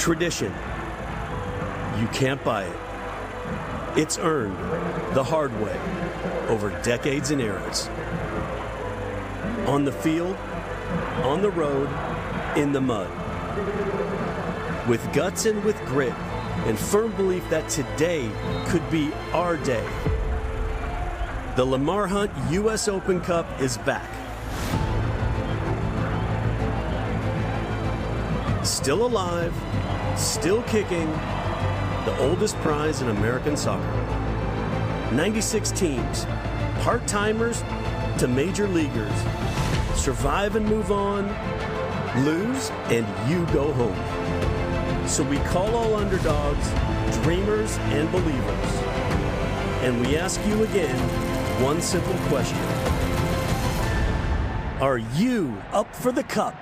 Tradition. You can't buy it. It's earned the hard way over decades and eras. On the field, on the road, in the mud. With guts and with grit, and firm belief that today could be our day. The Lamar Hunt U.S. Open Cup is back. Still alive, still kicking, the oldest prize in American soccer. 96 teams, part-timers to major leaguers. Survive and move on, lose and you go home. So we call all underdogs, dreamers and believers. And we ask you again, one simple question. Are you up for the cup?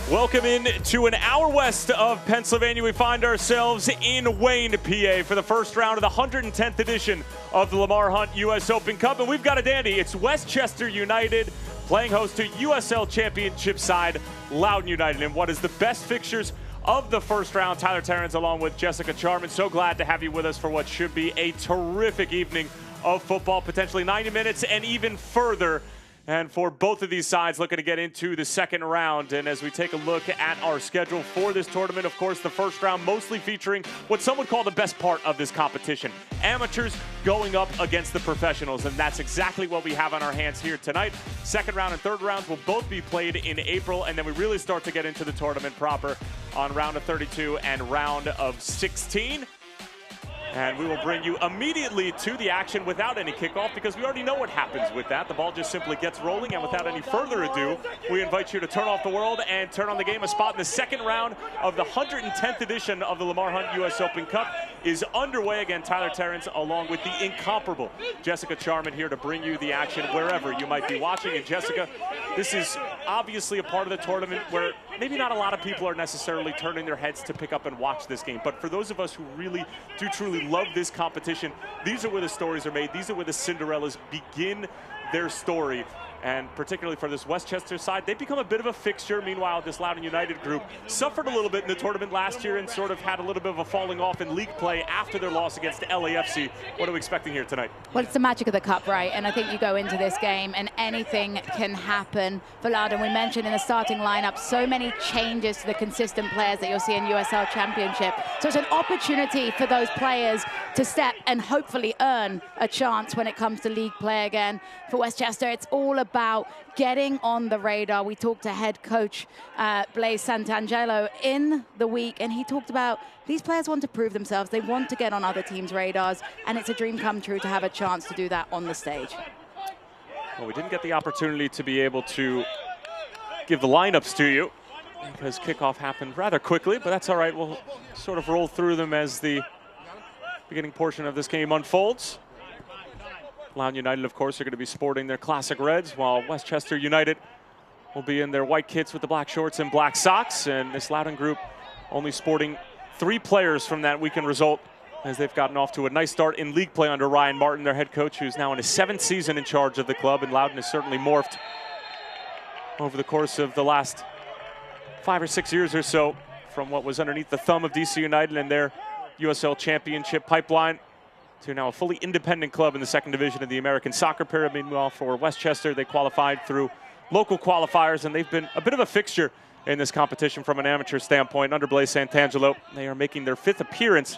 Welcome in to an hour west of Pennsylvania. We find ourselves in Wayne, PA for the first round of the 110th edition of the Lamar Hunt U.S. Open Cup. And we've got a dandy. It's Westchester United playing host to USL Championship side Loudoun United. And what is the best fixtures of the first round? Tyler Terrence along with Jessica Charman. So glad to have you with us for what should be a terrific evening of football, potentially 90 minutes and even further. And for both of these sides looking to get into the second round. And as we take a look at our schedule for this tournament, of course, the first round mostly featuring what some would call the best part of this competition. Amateurs going up against the professionals. And that's exactly what we have on our hands here tonight. Second round and third rounds will both be played in April. And then we really start to get into the tournament proper on round of 32 and round of 16. And we will bring you immediately to the action without any kickoff because we already know what happens with that. The ball just simply gets rolling, and without any further ado, we invite you to turn off the world and turn on the game. A spot in the second round of the 110th edition of the Lamar Hunt U.S. Open Cup is underway. Again, Tyler Terrence along with the incomparable Jessica Charman here to bring you the action wherever you might be watching. And Jessica, this is obviously a part of the tournament where maybe not a lot of people are necessarily turning their heads to pick up and watch this game. But for those of us who really do truly love this competition, these are where the stories are made. These are where the Cinderellas begin their story. And particularly for this Westchester side, they've become a bit of a fixture. Meanwhile, this Loudoun United group suffered a little bit in the tournament last year and sort of had a little bit of a falling off in league play after their loss against LAFC. What are we expecting here tonight? Well, it's the magic of the cup, right? And I think you go into this game and anything can happen for Loudon. We mentioned in the starting lineup so many changes to the consistent players that you'll see in USL Championship. So it's an opportunity for those players to step and hopefully earn a chance when it comes to league play again. For Westchester, it's all about getting on the radar. We talked to head coach Blaise Santangelo in the week, and he talked about these players want to prove themselves. They want to get on other teams' radars, and it's a dream come true to have a chance to do that on the stage. Well, we didn't get the opportunity to be able to give the lineups to you because kickoff happened rather quickly, but that's all right. We'll sort of roll through them as the beginning portion of this game unfolds. Loudoun United, of course, are going to be sporting their classic reds, while Westchester United will be in their white kits with the black shorts and black socks. And this Loudoun group only sporting 3 players from that weekend result, as they've gotten off to a nice start in league play under Ryan Martin, their head coach, who's now in his 7th season in charge of the club. And Loudoun has certainly morphed over the course of the last 5 or 6 years or so from what was underneath the thumb of DC United and their USL Championship pipeline to now a fully independent club in the 2nd division of the American Soccer Pyramid. Meanwhile, for Westchester, they qualified through local qualifiers, and they've been a bit of a fixture in this competition from an amateur standpoint. Under Blaise Santangelo, they are making their 5th appearance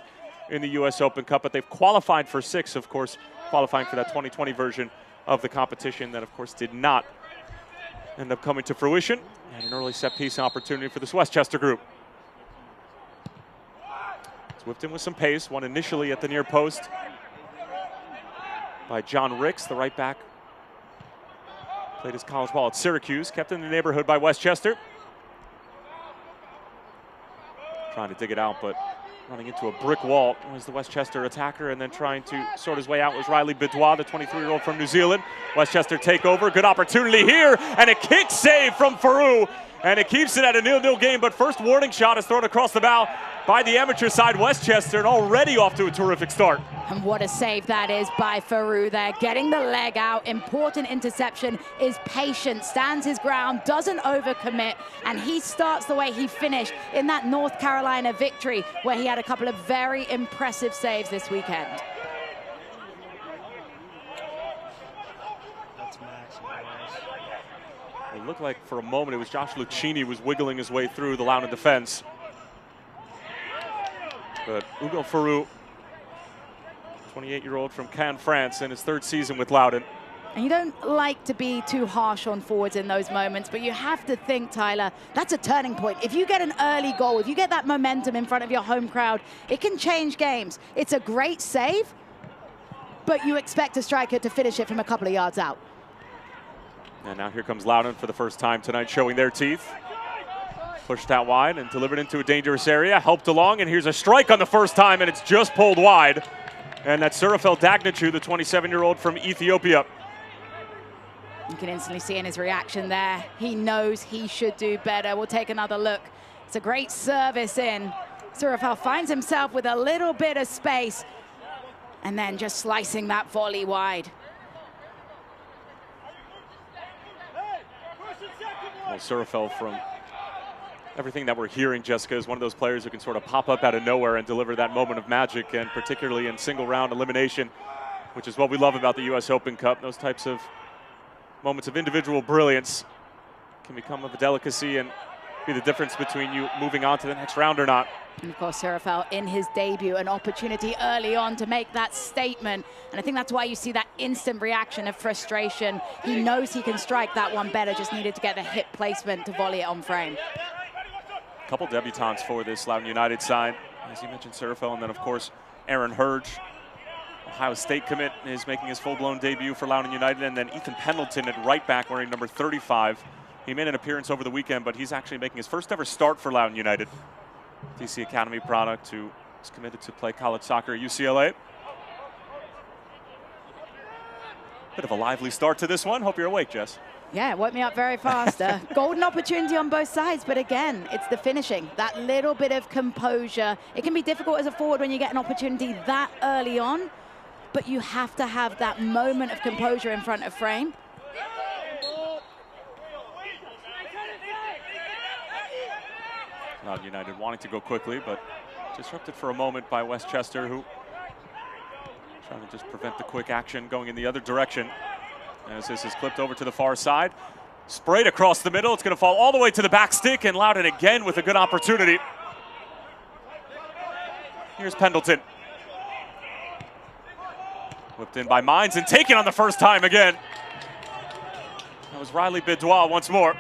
in the U.S. Open Cup, but they've qualified for 6, of course, qualifying for that 2020 version of the competition that, of course, did not end up coming to fruition. And an early set-piece opportunity for this Westchester group. It's whipped in with some pace, one initially at the near post by John Ricks, the right back. Played his college ball at Syracuse, kept in the neighborhood by Westchester. Trying to dig it out, but running into a brick wall was the Westchester attacker, and then trying to sort his way out was Riley Bidois, the 23-year-old from New Zealand. Westchester take over, good opportunity here, and a kick save from Faroux and it keeps it at a 0-0 game. But first warning shot is thrown across the bow by the amateur side, Westchester, and already off to a terrific start. And what a save that is by Farouk there, getting the leg out. Important interception, is patient, stands his ground, doesn't overcommit, and he starts the way he finished in that North Carolina victory, where he had a couple of very impressive saves this weekend. It looked like for a moment it was Josh Lucchini was wiggling his way through the Loudon defense. But Ugo Farouk, 28-year-old from Cannes, France, in his third season with Loudon. And you don't like to be too harsh on forwards in those moments, but you have to think, Tyler, that's a turning point. If you get an early goal, if you get that momentum in front of your home crowd, it can change games. It's a great save, but you expect a striker to finish it from a couple of yards out. And now here comes Loudon for the first time tonight, showing their teeth. Pushed out wide and delivered into a dangerous area, helped along, and here's a strike on the first time, and it's just pulled wide. And that's Surafel Dagnachu, the 27-year-old from Ethiopia. You can instantly see in his reaction there, he knows he should do better. We'll take another look. It's a great service in. Surafel finds himself with a little bit of space, and then just slicing that volley wide. Well, Surafel, from everything that we're hearing, Jessica, is one of those players who can sort of pop up out of nowhere and deliver that moment of magic, and particularly in single round elimination, which is what we love about the US Open Cup. Those types of moments of individual brilliance can become of a delicacy and be the difference between you moving on to the next round or not. And of course, Surafel in his debut, an opportunity early on to make that statement. And I think that's why you see that instant reaction of frustration. He knows he can strike that one better, just needed to get the hip placement to volley it on frame. A couple debutants for this Loudon United side. As you mentioned, Surafel, and then of course, Aaron Hurge, Ohio State commit, is making his full-blown debut for Loudon United. And then Ethan Pendleton at right back, wearing number 35. He made an appearance over the weekend, but he's actually making his first ever start for Loudon United. DC Academy product who is committed to play college soccer at UCLA. Bit of a lively start to this one. Hope you're awake, Jess. Yeah, it woke me up very fast. Golden opportunity on both sides, but again, it's the finishing. That little bit of composure. It can be difficult as a forward when you get an opportunity that early on, but you have to have that moment of composure in front of frame. Loudon United wanting to go quickly, but disrupted for a moment by Westchester, who trying to just prevent the quick action going in the other direction. As this is clipped over to the far side, sprayed across the middle. It's going to fall all the way to the back stick, and Loudon again with a good opportunity. Here's Pendleton. Whipped in by Mines and taken on the first time again. That was Riley Bidois once more.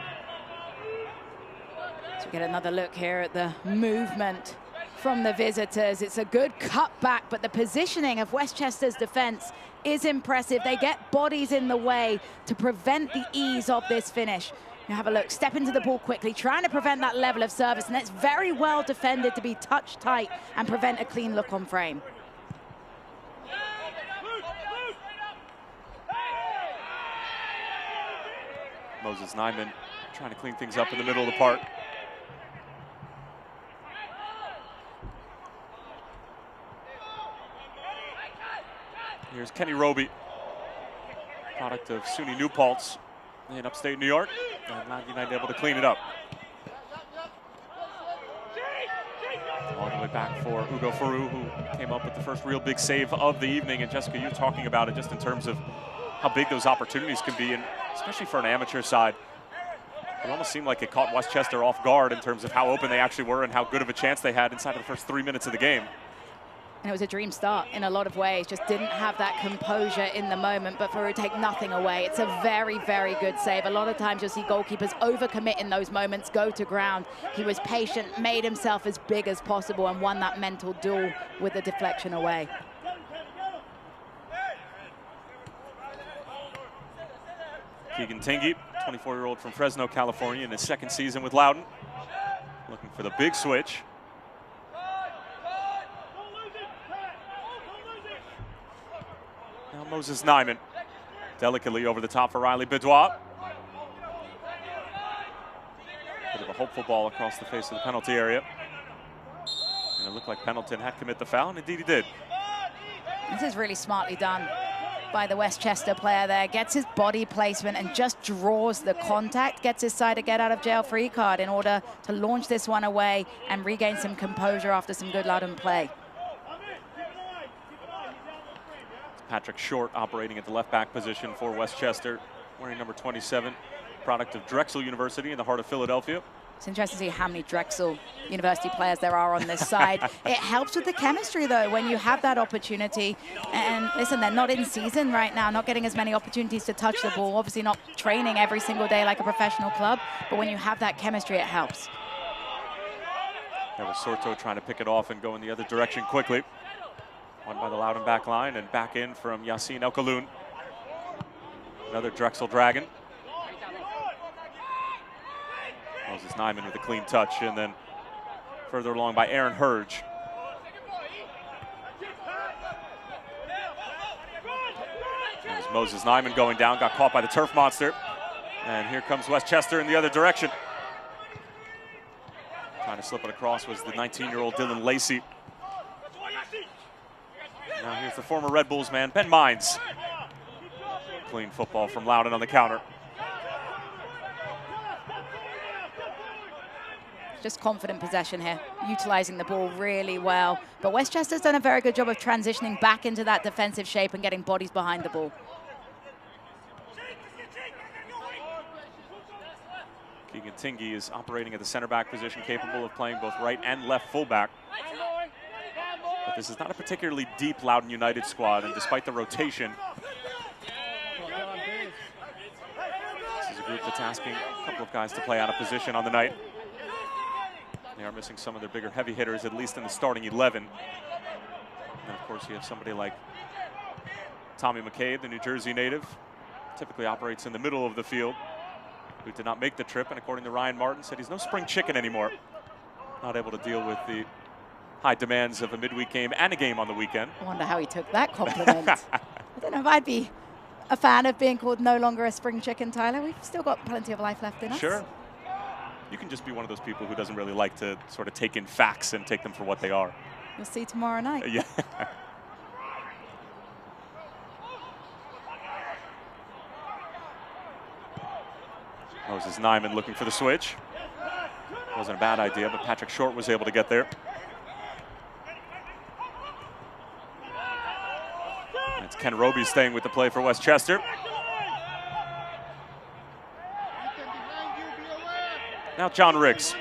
So we get another look here at the movement from the visitors. It's a good cutback, but the positioning of Westchester's defense is impressive. They get bodies in the way to prevent the ease of this finish. You have a look, step into the ball quickly, trying to prevent that level of service, and it's very well defended to be touch tight and prevent a clean look on frame. Moses Nyman trying to clean things up in the middle of the park. Here's Kenny Roby, product of SUNY New Paltz in upstate New York, and Loudon United able to clean it up. All the way back for Ugo Farouk, who came up with the first real big save of the evening. And Jessica, you talking about it just in terms of how big those opportunities can be, and especially for an amateur side. It almost seemed like it caught Westchester off guard in terms of how open they actually were and how good of a chance they had inside of the first 3 minutes of the game. And it was a dream start in a lot of ways. Just didn't have that composure in the moment, but Farouk take nothing away. It's a very, very good save. A lot of times you'll see goalkeepers overcommit in those moments, go to ground. He was patient, made himself as big as possible, and won that mental duel with the deflection away. Keegan Tingy, 24-year-old from Fresno, California, in his second season with Loudon. Looking for the big switch. Now Moses Nyman, delicately over the top for Riley Bidois. hopeful ball across the face of the penalty area. And it looked like Pendleton had commit the foul, and indeed he did. This is really smartly done by the Westchester player there. Gets his body placement and just draws the contact, gets his side to get out of jail free card in order to launch this one away and regain some composure after some good Loudon play. Patrick Short operating at the left back position for Westchester, wearing number 27, product of Drexel University in the heart of Philadelphia. It's interesting to see how many Drexel University players there are on this side. It helps with the chemistry, though, when you have that opportunity. And listen, they're not in season right now, not getting as many opportunities to touch the ball, obviously not training every single day like a professional club. But when you have that chemistry, it helps. There was Sorto trying to pick it off and go in the other direction quickly. Won by the Loudon back line and back in from Yassine El-Khaloun. Another Drexel Dragon. Moses Nyman with a clean touch, and then further along by Aaron Hurge. There's Moses Nyman going down, got caught by the turf monster. And here comes Westchester in the other direction. Trying to slip it across was the 19-year-old Dylan Lacey. Now here's the former Red Bulls man, Ben Mines. Clean football from Loudon on the counter. Just confident possession here, utilizing the ball really well. But Westchester's done a very good job of transitioning back into that defensive shape and getting bodies behind the ball. Keegan Tingy is operating at the center back position, capable of playing both right and left fullback. But this is not a particularly deep Loudon United squad, and despite the rotation, this is a group that's asking a couple of guys to play out of position on the night. They are missing some of their bigger heavy hitters, at least in the starting 11. And of course, you have somebody like Tommy McCabe, the New Jersey native, typically operates in the middle of the field, who did not make the trip, and according to Ryan Martin, said he's no spring chicken anymore. Not able to deal with the high demands of a midweek game and a game on the weekend. I wonder how he took that compliment. I don't know if I'd be a fan of being called no longer a spring chicken, Tyler. We've still got plenty of life left in us. Sure. You can just be one of those people who doesn't really like to sort of take in facts and take them for what they are. You'll see tomorrow night. Yeah. Moses Nyman looking for the switch. Wasn't a bad idea, but Patrick Short was able to get there. It's Ken Roby staying with the play for Westchester. Now John Riggs.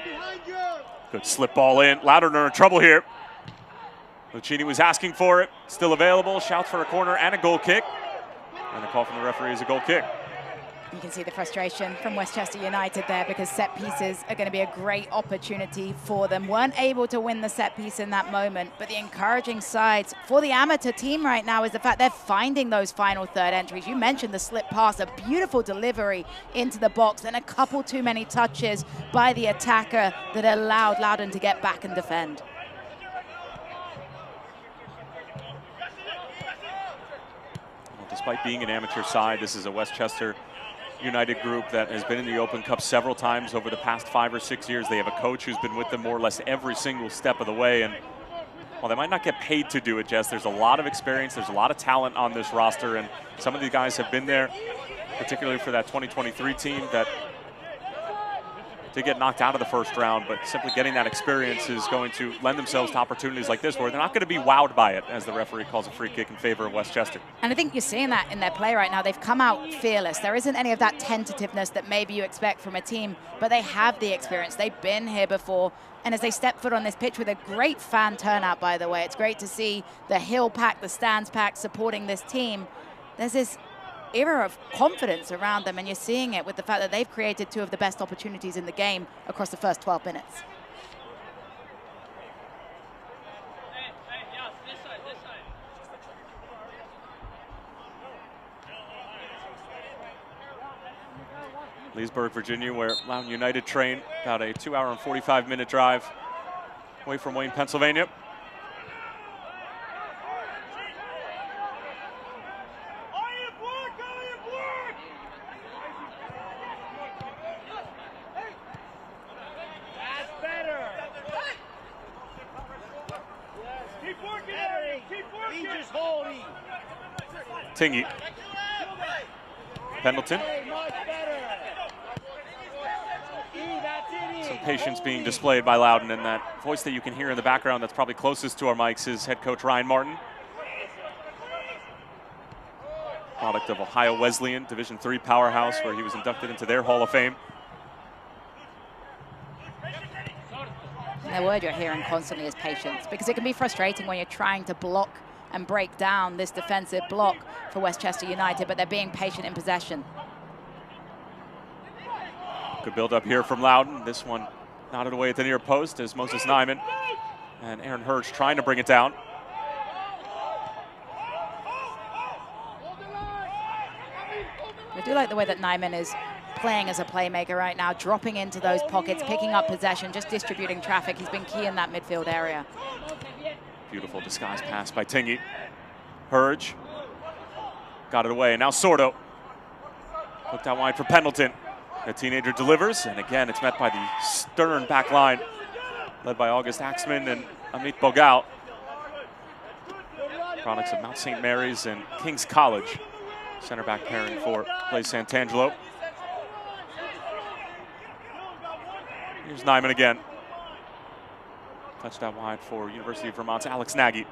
Good slip ball in. Loudon are in trouble here. Lucchini was asking for it. Still available. Shouts for a corner and a goal kick. And the call from the referee is a goal kick. You can see the frustration from Westchester United there, because set pieces are going to be a great opportunity for them. Weren't able to win the set piece in that moment, but the encouraging sides for the amateur team right now is the fact they're finding those final third entries. You mentioned the slip pass, a beautiful delivery into the box, and a couple too many touches by the attacker that allowed Loudon to get back and defend. Well, despite being an amateur side, this is a Westchester United group that has been in the Open Cup several times over the past 5 or 6 years. They have a coach who's been with them more or less every single step of the way. And while they might not get paid to do it, Jess, there's a lot of experience, there's a lot of talent on this roster, and some of these guys have been there, particularly for that 2023 team that did get knocked out of the first round, but simply getting that experience is going to lend themselves to opportunities like this where they're not going to be wowed by it, as the referee calls a free kick in favor of Westchester. And I think you're seeing that in their play right now. They've come out fearless. There isn't any of that tentativeness that maybe you expect from a team, but they have the experience. They've been here before. And as they step foot on this pitch with a great fan turnout, by the way, it's great to see the hill pack, the stands pack supporting this team. There's this era of confidence around them, and you're seeing it with the fact that they've created 2 of the best opportunities in the game across the first 12 minutes. Leesburg, Virginia, where Loudon United train, about a 2-hour and 45-minute drive away from Wayne, Pennsylvania. Tingy. Pendleton. Some patience being displayed by Loudon, and that voice that you can hear in the background that's probably closest to our mics is head coach Ryan Martin. Product of Ohio Wesleyan, Division III powerhouse, where he was inducted into their Hall of Fame. The word you're hearing constantly is patience, because it can be frustrating when you're trying to block and break down this defensive block for Westchester United, but they're being patient in possession. Good build up here from Loudon. This one knotted away at the near post as Moses Nyman and Aaron Hirsch trying to bring it down. I do like the way that Nyman is playing as a playmaker right now, dropping into those pockets, picking up possession, just distributing traffic. He's been key in that midfield area. Beautiful disguised pass by Tingy. Hurge got it away, and now Sordo. Hooked out wide for Pendleton. The teenager delivers, and again, it's met by the stern back line, led by August Axman and Amit Bogal. Products of Mount St. Mary's and King's College. Center back pairing for Blaise Santangelo. Here's Nyman again. Touchdown wide for University of Vermont's Alex Nagy.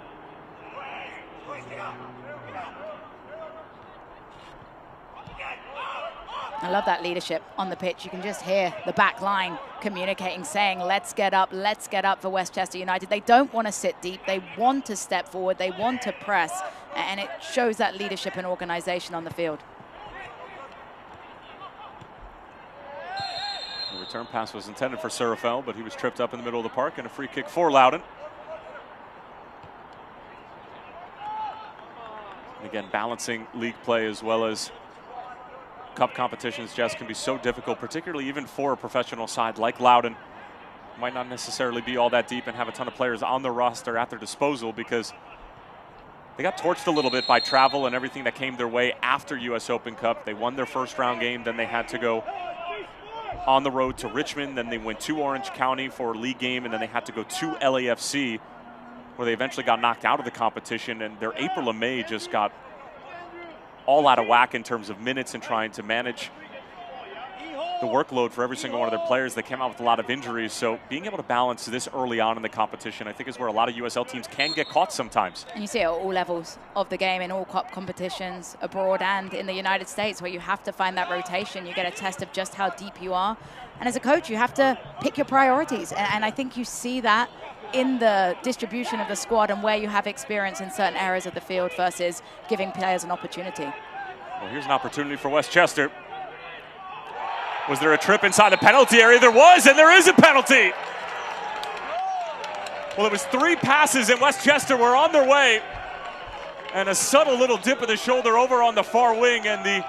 I love that leadership on the pitch. You can just hear the back line communicating, saying, let's get up for Westchester United. They don't want to sit deep. They want to step forward. They want to press. And it shows that leadership and organization on the field. The return pass was intended for Surafel, but he was tripped up in the middle of the park, and a free kick for Loudon. And again, balancing league play as well as cup competitions, Jess, can be so difficult, particularly even for a professional side like Loudon. Might not necessarily be all that deep and have a ton of players on their roster at their disposal, because they got torched a little bit by travel and everything that came their way after US Open Cup. They won their first round game, then they had to go on the road to Richmond, then they went to Orange County for a league game, and then they had to go to LAFC, where they eventually got knocked out of the competition, and their April and May just got all out of whack in terms of minutes and trying to manage the workload for every single one of their players. They came out with a lot of injuries, so being able to balance this early on in the competition, I think, is where a lot of USL teams can get caught sometimes. And you see it at all levels of the game, in all cup competitions, abroad and in the United States, where you have to find that rotation. You get a test of just how deep you are. And as a coach, you have to pick your priorities. And I think you see that in the distribution of the squad and where you have experience in certain areas of the field versus giving players an opportunity. Well, here's an opportunity for Westchester. Was there a trip inside the penalty area? There was, and there is a penalty. Well, it was 3 passes, and Westchester were on their way. And a subtle little dip of the shoulder over on the far wing, and the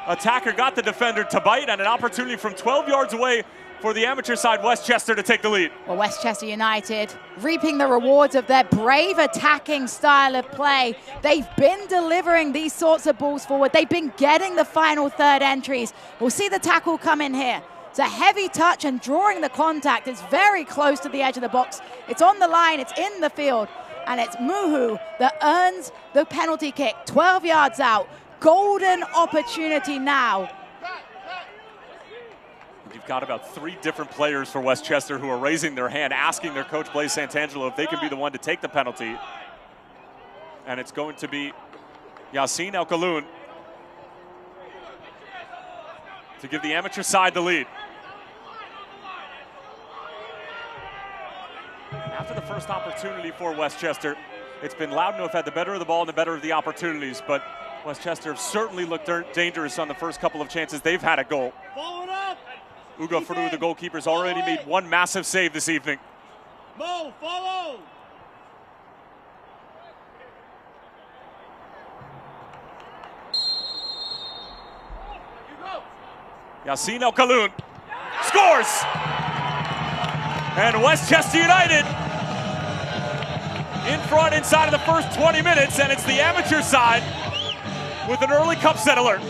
attacker got the defender to bite, and an opportunity from 12 yards away for the amateur side, Westchester, to take the lead. Well, Westchester United reaping the rewards of their brave attacking style of play. They've been delivering these sorts of balls forward. They've been getting the final third entries. We'll see the tackle come in here. It's a heavy touch and drawing the contact. It's very close to the edge of the box. It's on the line, it's in the field, and it's Muhu that earns the penalty kick. 12 yards out. Golden opportunity now. You've got about 3 different players for Westchester who are raising their hand, asking their coach, Blaise Santangelo, if they can be the one to take the penalty. And it's going to be Yassine El Khaloun to give the amateur side the lead. After the first opportunity for Westchester, it's been Loudon who have had the better of the ball and the better of the opportunities, but Westchester have certainly looked dangerous on the first couple of chances they've had at goal. Ugo Furu, the goalkeeper, has already made 1 massive save this evening. Follow! Yassine El Khaloun scores! And Westchester United in front inside of the first 20 minutes, and it's the amateur side with an early cup set alert.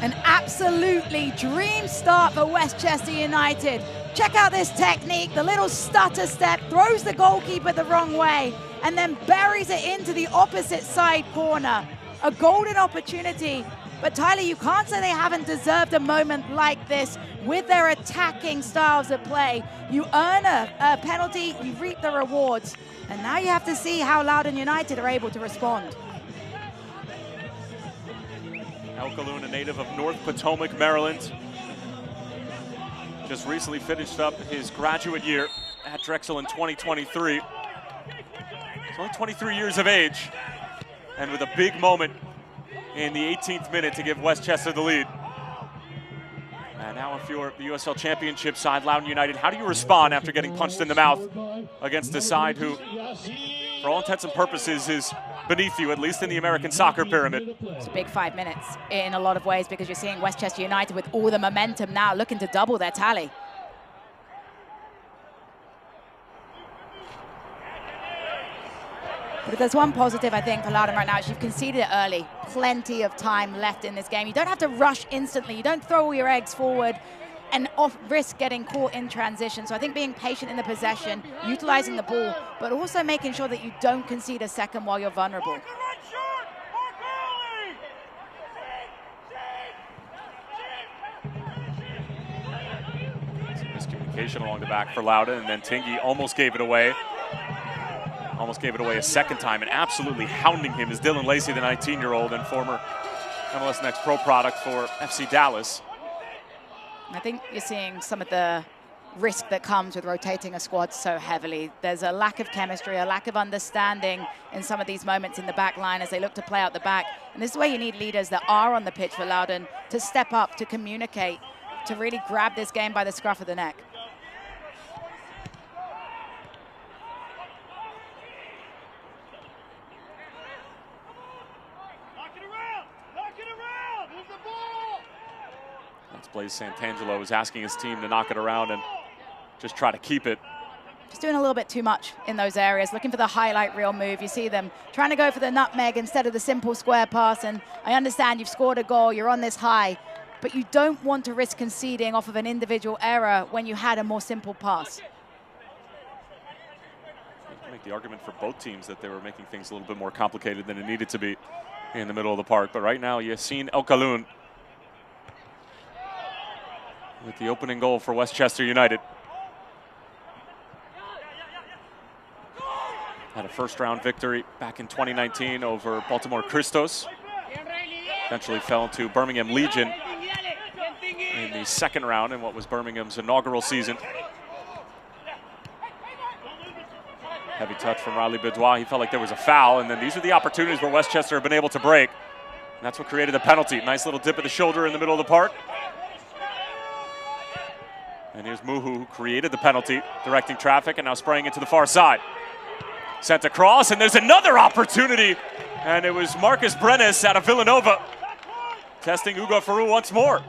An absolutely dream start for Westchester United. Check out this technique, the little stutter step, throws the goalkeeper the wrong way, and then buries it into the opposite side corner. A golden opportunity, but Tyler, you can't say they haven't deserved a moment like this with their attacking styles of play. You earn a penalty, you reap the rewards, and now you have to see how Loudoun United are able to respond. Loudoun, a native of North Potomac, Maryland, just recently finished up his graduate year at Drexel in 2023. He's only 23 years of age, and with a big moment in the 18th minute to give Westchester the lead. And now if you're the USL Championship side, Loudoun United, how do you respond after getting punched in the mouth against a side who, for all intents and purposes, is beneath you, at least in the American soccer pyramid? It's a big 5 minutes in a lot of ways, because you're seeing Westchester United with all the momentum now looking to double their tally. But if there's one positive, I think, for Loudon right now, is you've conceded it early. Plenty of time left in this game. You don't have to rush instantly. You don't throw all your eggs forward and risk getting caught in transition. So I think being patient in the possession, utilizing the ball, but also making sure that you don't concede a second while you're vulnerable. Some miscommunication along the back for Loudon, and then Tingy almost gave it away. Almost gave it away a second time, and absolutely hounding him is Dylan Lacey, the 19-year-old and former MLS Next Pro product for FC Dallas. I think you're seeing some of the risk that comes with rotating a squad so heavily. There's a lack of chemistry, a lack of understanding in some of these moments in the back line as they look to play out the back. And this is where you need leaders that are on the pitch for Loudon to step up, to communicate, to really grab this game by the scruff of the neck. Blaise Santangelo is asking his team to knock it around and just try to keep it. Just doing a little bit too much in those areas, looking for the highlight reel move. You see them trying to go for the nutmeg instead of the simple square pass, and I understand you've scored a goal, you're on this high, but you don't want to risk conceding off of an individual error when you had a more simple pass. You can make the argument for both teams that they were making things a little bit more complicated than it needed to be in the middle of the park, but right now Yassine Elkaloun with the opening goal for Westchester United. Had a first-round victory back in 2019 over Baltimore Christos. Eventually fell to Birmingham Legion in the second round in what was Birmingham's inaugural season. Heavy touch from Riley Bedouin. He felt like there was a foul, and then these are the opportunities where Westchester have been able to break. And that's what created the penalty. Nice little dip of the shoulder in the middle of the park. And here's Muhu, who created the penalty, directing traffic, and now spraying it to the far side. Sent across, and there's another opportunity. And it was Marcus Brenes out of Villanova, testing Ugo Ferru once more.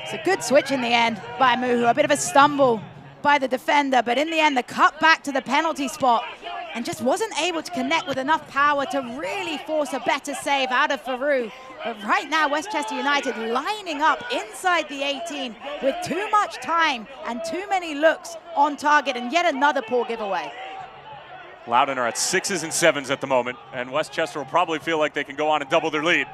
It's a good switch in the end by Muhu. A bit of a stumble by the defender, but in the end, the cut back to the penalty spot and just wasn't able to connect with enough power to really force a better save out of Ferru. But right now, Westchester United lining up inside the 18 with too much time and too many looks on target, and yet another poor giveaway. Loudon are at 6s and 7s at the moment, and Westchester will probably feel like they can go on and double their lead.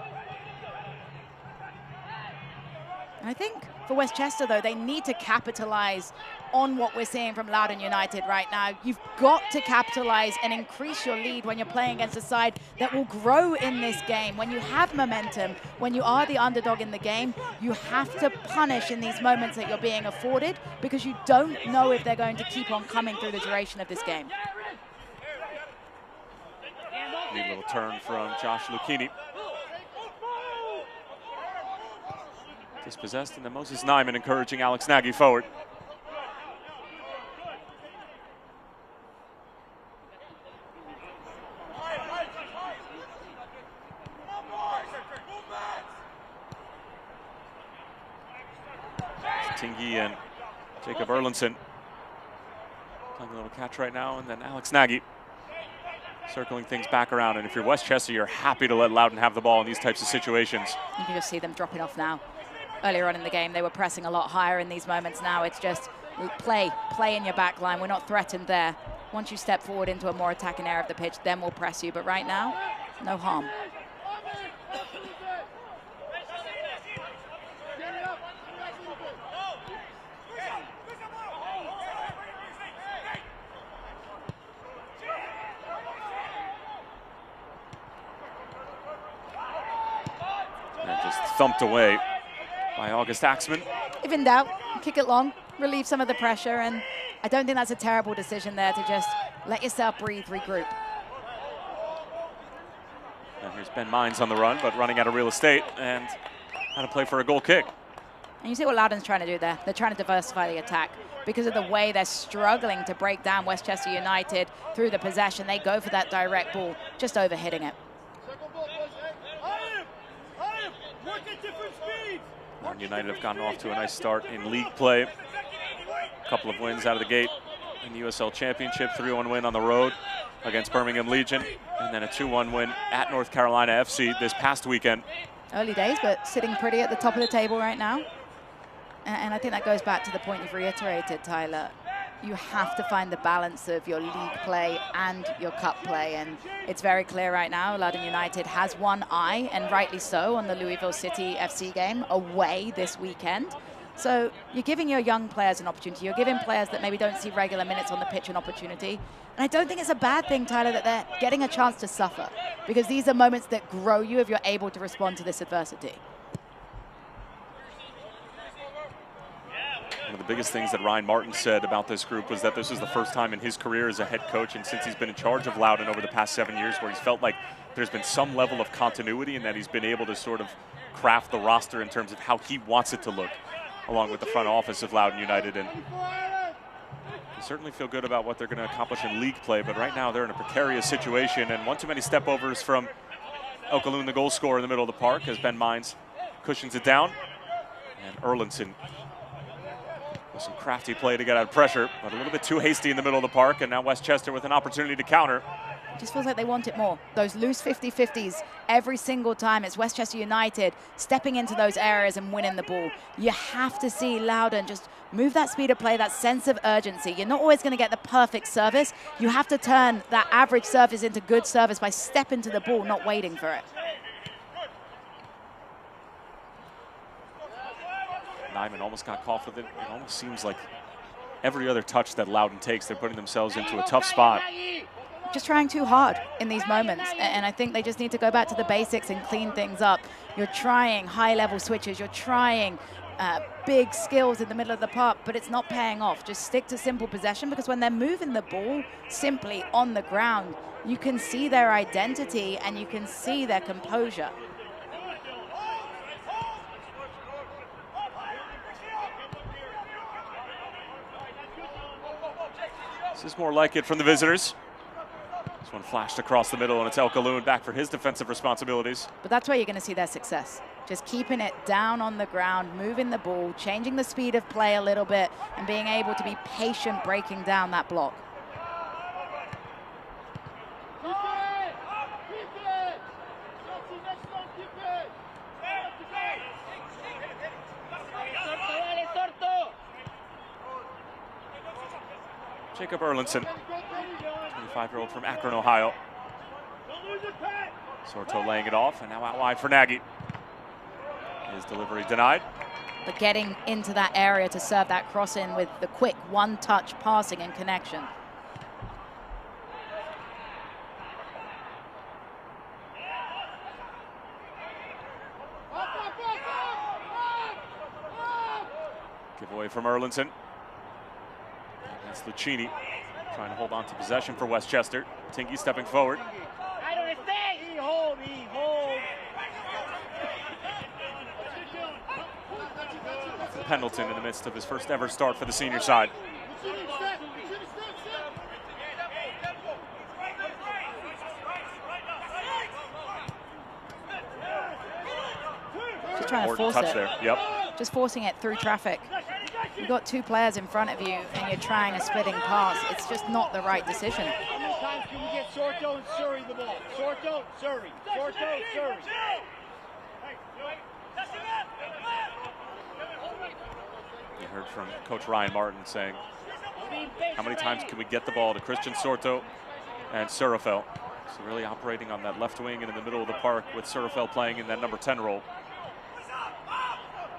And I think for Westchester, though, they need to capitalize on what we're seeing from Loudon United right now. You've got to capitalize and increase your lead when you're playing against a side that will grow in this game. When you have momentum, when you are the underdog in the game, you have to punish in these moments that you're being afforded, because you don't know if they're going to keep on coming through the duration of this game. Neat little turn from Josh Lucchini. Dispossessed, and then Moses Nyman encouraging Alex Nagy forward. Tingy and Jacob Erlandson playing a little catch right now, and then Alex Nagy circling things back around. And if you're Westchester, you're happy to let Loudon have the ball in these types of situations. You can just see them dropping off now. earlier on in the game. They were pressing a lot higher in these moments. Now it's just play in your back line. We're not threatened there. Once you step forward into a more attacking area of the pitch, then we'll press you. But right now, no harm. And just thumped away by August Axman. If in doubt, kick it long, relieve some of the pressure, and I don't think that's a terrible decision there to just let yourself breathe, regroup. And here's Ben Mines on the run, but running out of real estate and how to play for a goal kick. And you see what Loudon's trying to do there. They're trying to diversify the attack. Because of the way they're struggling to break down Westchester United through the possession, they go for that direct ball, just overhitting it. Loudon United have gotten off to a nice start in league play. A couple of wins out of the gate in the USL Championship, 3-1 win on the road against Birmingham Legion, and then a 2-1 win at North Carolina FC this past weekend. Early days, but sitting pretty at the top of the table right now. And I think that goes back to the point you've reiterated, Tyler. You have to find the balance of your league play and your cup play. And it's very clear right now, Loudon United has one eye, and rightly so, on the Louisville City FC game away this weekend. So you're giving your young players an opportunity. You're giving players that maybe don't see regular minutes on the pitch an opportunity. And I don't think it's a bad thing, Tyler, that they're getting a chance to suffer, because these are moments that grow you if you're able to respond to this adversity. One of the biggest things that Ryan Martin said about this group was that this is the first time in his career as a head coach, and since he's been in charge of Loudon over the past 7 years, where he's felt like there's been some level of continuity and that he's been able to sort of craft the roster in terms of how he wants it to look, along with the front office of Loudon United. And they certainly feel good about what they're going to accomplish in league play, but right now they're in a precarious situation, and one too many step-overs from Loudoun, the goal scorer in the middle of the park, as Ben Mines cushions it down. And Erlinson, some crafty play to get out of pressure, but a little bit too hasty in the middle of the park, and now Westchester with an opportunity to counter. It just feels like they want it more. Those loose 50-50s every single time. It's Westchester United stepping into those areas and winning the ball. You have to see Loudon just move that speed of play, that sense of urgency. You're not always going to get the perfect service. You have to turn that average service into good service by stepping to the ball, not waiting for it. Nyman almost got caught with it. It almost seems like every other touch that Loudon takes, they're putting themselves into a tough spot. Just trying too hard in these moments, and I think they just need to go back to the basics and clean things up. You're trying high-level switches, you're trying big skills in the middle of the park, but it's not paying off. Just stick to simple possession, because when they're moving the ball simply on the ground, you can see their identity and you can see their composure. This is more like it from the visitors. This one flashed across the middle, and it's Loudoun back for his defensive responsibilities. But that's where you're going to see their success. Just keeping it down on the ground, moving the ball, changing the speed of play a little bit, and being able to be patient breaking down that block. Jacob Erlinson, 25-year-old from Akron, Ohio. Sorto laying it off, and now out wide for Nagy. His delivery denied. But getting into that area to serve that cross in with the quick one-touch passing and connection. Give away from Erlinson. That's Lucchini trying to hold on to possession for Westchester. Tingy stepping forward. Pendleton in the midst of his first ever start for the senior side. Just trying to force it. There. Yep. Just forcing it through traffic. You've got two players in front of you and you're trying a splitting pass. It's just not the right decision. How many times can we get Sorto and Surrey the ball? Sorto, Surrey. Sorto, Surrey. Heard from Coach Ryan Martin saying, how many times can we get the ball to Christian Sorto and Surafel? So really operating on that left wing and in the middle of the park with Surafel playing in that number 10 role.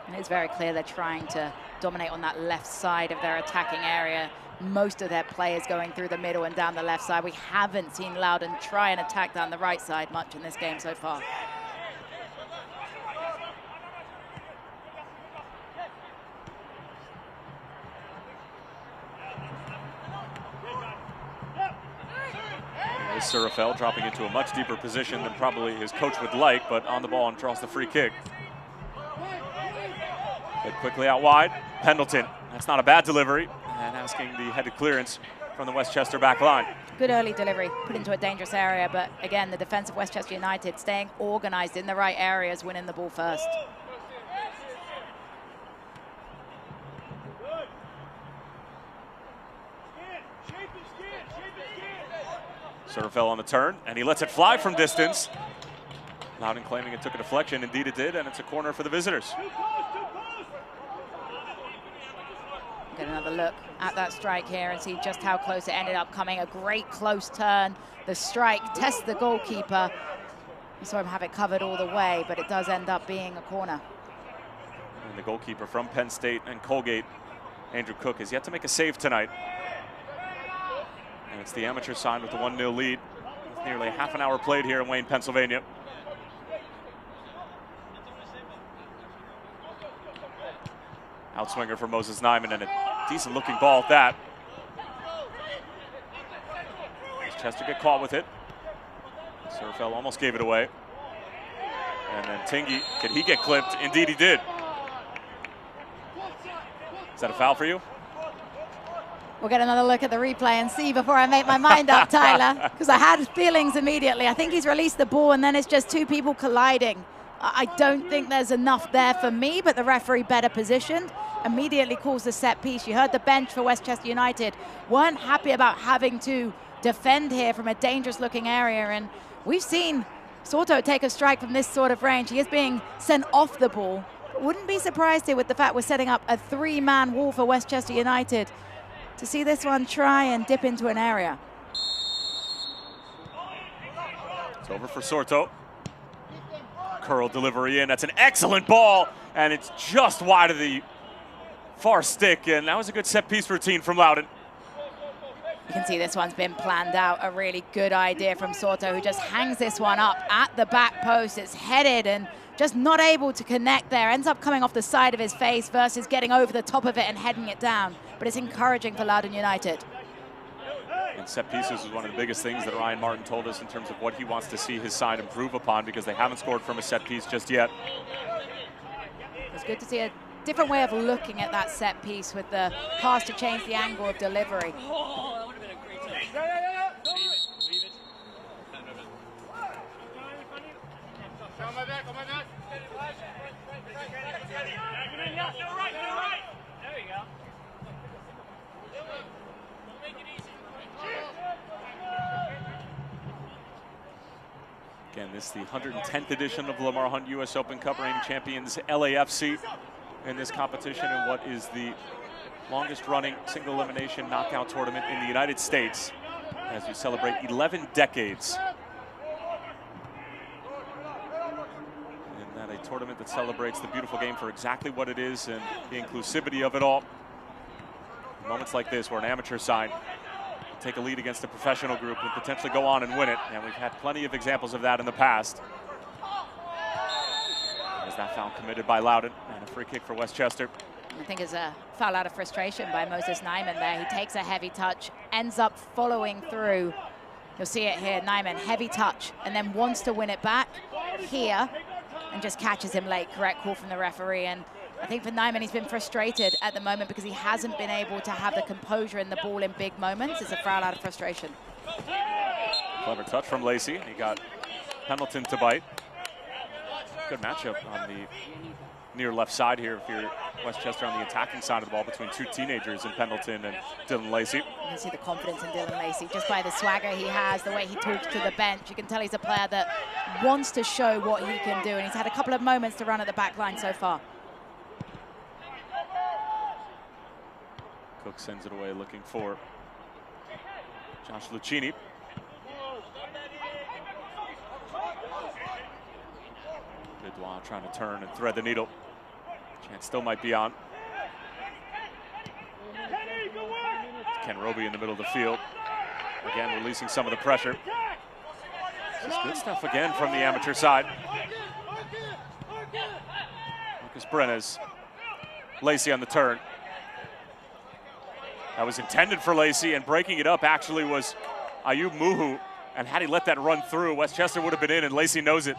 And it's very clear they're trying to dominate on that left side of their attacking area. Most of their players going through the middle and down the left side. We haven't seen Loudon try and attack down the right side much in this game so far. Surafel dropping into a much deeper position than probably his coach would like, but on the ball and draws the free kick. But quickly out wide, Pendleton. That's not a bad delivery, and asking the headed clearance from the Westchester back line. Good early delivery, put into a dangerous area, but again, the defense of Westchester United staying organized in the right areas, winning the ball first. Surafel on the turn, and he lets it fly from distance. Loudon claiming it took a deflection. Indeed it did, and it's a corner for the visitors. Get another look at that strike here and see just how close it ended up coming. A great close turn. The strike tests the goalkeeper. You saw him have it covered all the way, but it does end up being a corner. And the goalkeeper from Penn State and Colgate, Andrew Cook, has yet to make a save tonight. And it's the amateur side with the 1-0 lead. With nearly half an hour played here in Wayne, Pennsylvania. Outswinger for Moses Nyman, and a decent looking ball at that. Westchester get caught with it. Surafel almost gave it away. And then Tingy, could he get clipped? Indeed he did. Is that a foul for you? We'll get another look at the replay and see before I make my mind up, Tyler, because I had feelings immediately. I think he's released the ball and then it's just two people colliding. I don't think there's enough there for me, but the referee better positioned. Immediately calls the set piece. You heard the bench for Westchester United weren't happy about having to defend here from a dangerous looking area, and we've seen Sorto take a strike from this sort of range. He is being sent off the ball. Wouldn't be surprised here with the fact we're setting up a 3-man wall for Westchester United to see this one try and dip into an area. It's over for Sorto. Curl delivery in. That's an excellent ball, and it's just wide of the far stick, and that was a good set piece routine from Loudon. You can see this one's been planned out. A really good idea from Sorto, who just hangs this one up at the back post. It's headed and just not able to connect there. Ends up coming off the side of his face versus getting over the top of it and heading it down. But it's encouraging for Loudon United. And set pieces is one of the biggest things that Ryan Martin told us in terms of what he wants to see his side improve upon, because they haven't scored from a set piece just yet. It's good to see a different way of looking at that set piece with the pass to change the angle of delivery. Oh, that would have been a great touch. Leave it. On my back, on my back. There you go. Don't make it easy. Again, this is the 110th edition of the Lamar Hunt U.S. Open Cup, reigning champions LAFC in this competition, and what is the longest running single elimination knockout tournament in the United States, as we celebrate 11 decades. And that a tournament that celebrates the beautiful game for exactly what it is and the inclusivity of it all. Moments like this where an amateur side will take a lead against a professional group and potentially go on and win it, and we've had plenty of examples of that in the past. There's that foul committed by Loudon, and a free kick for Westchester. I think it's a foul out of frustration by Moses Nyman there. He takes a heavy touch, ends up following through. You'll see it here, Nyman, heavy touch, and then wants to win it back here, and just catches him late. Correct call from the referee, and I think for Nyman, he's been frustrated at the moment because he hasn't been able to have the composure in the ball in big moments. It's a foul out of frustration. Clever touch from Lacey. He got Pendleton to bite. Good matchup on the near left side here if you're Westchester on the attacking side of the ball between two teenagers in Pendleton and Dylan Lacey. You can see the confidence in Dylan Lacey just by the swagger he has, the way he talks to the bench. You can tell he's a player that wants to show what he can do, and he's had a couple of moments to run at the back line so far. Cook sends it away looking for Josh Lucchini. Bidwa trying to turn and thread the needle. Chance still might be on. Ken Roby in the middle of the field. Again, releasing some of the pressure. This is good stuff again from the amateur side. Lucas Brenes. Lacey on the turn. That was intended for Lacey, and breaking it up actually was Ayub Muhu. And had he let that run through, Westchester would have been in, and Lacey knows it.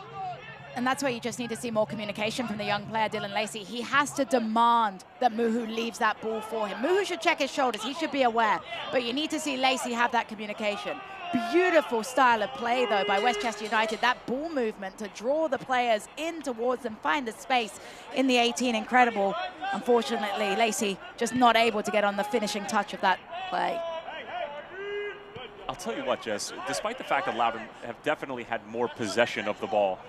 And that's where you just need to see more communication from the young player, Dylan Lacey. He has to demand that Muhu leaves that ball for him. Muhu should check his shoulders. He should be aware. But you need to see Lacey have that communication. Beautiful style of play, though, by Westchester United. That ball movement to draw the players in towards them, find the space in the 18. Incredible. Unfortunately, Lacey just not able to get on the finishing touch of that play. I'll tell you what, Jess, despite the fact that Loudon have definitely had more possession of the ball,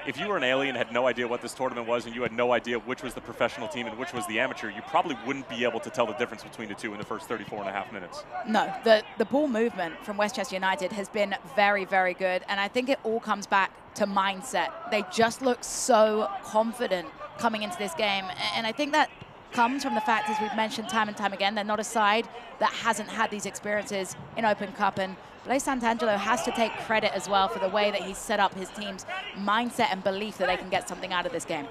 if you were an alien, had no idea what this tournament was, and you had no idea which was the professional team and which was the amateur, you probably wouldn't be able to tell the difference between the two in the first 34.5 minutes. No, the ball movement from Westchester United has been very, very good, and I think it all comes back to mindset. They just look so confident coming into this game, and I think that comes from the fact, as we've mentioned time and time again, they're not a side that hasn't had these experiences in Open Cup, and Blaise Santangelo has to take credit as well for the way that he's set up his team's mindset and belief that they can get something out of this game.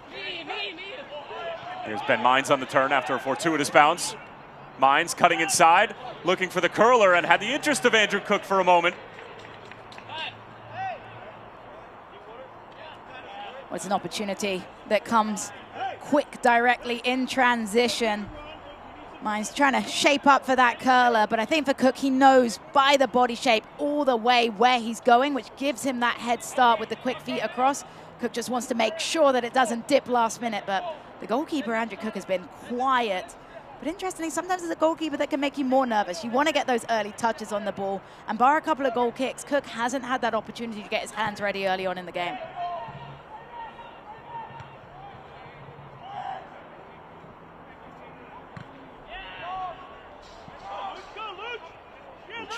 Here's Ben Mines on the turn after a fortuitous bounce. Mines cutting inside, looking for the curler, and had the interest of Andrew Cook for a moment. Well, it's an opportunity that comes quick directly in transition. Mines trying to shape up for that curler, but I think for Cook, he knows by the body shape all the way where he's going, which gives him that head start with the quick feet across. Cook just wants to make sure that it doesn't dip last minute, but the goalkeeper, Andrew Cook, has been quiet. But interestingly, sometimes as a goalkeeper that can make you more nervous. You want to get those early touches on the ball, and bar a couple of goal kicks, Cook hasn't had that opportunity to get his hands ready early on in the game.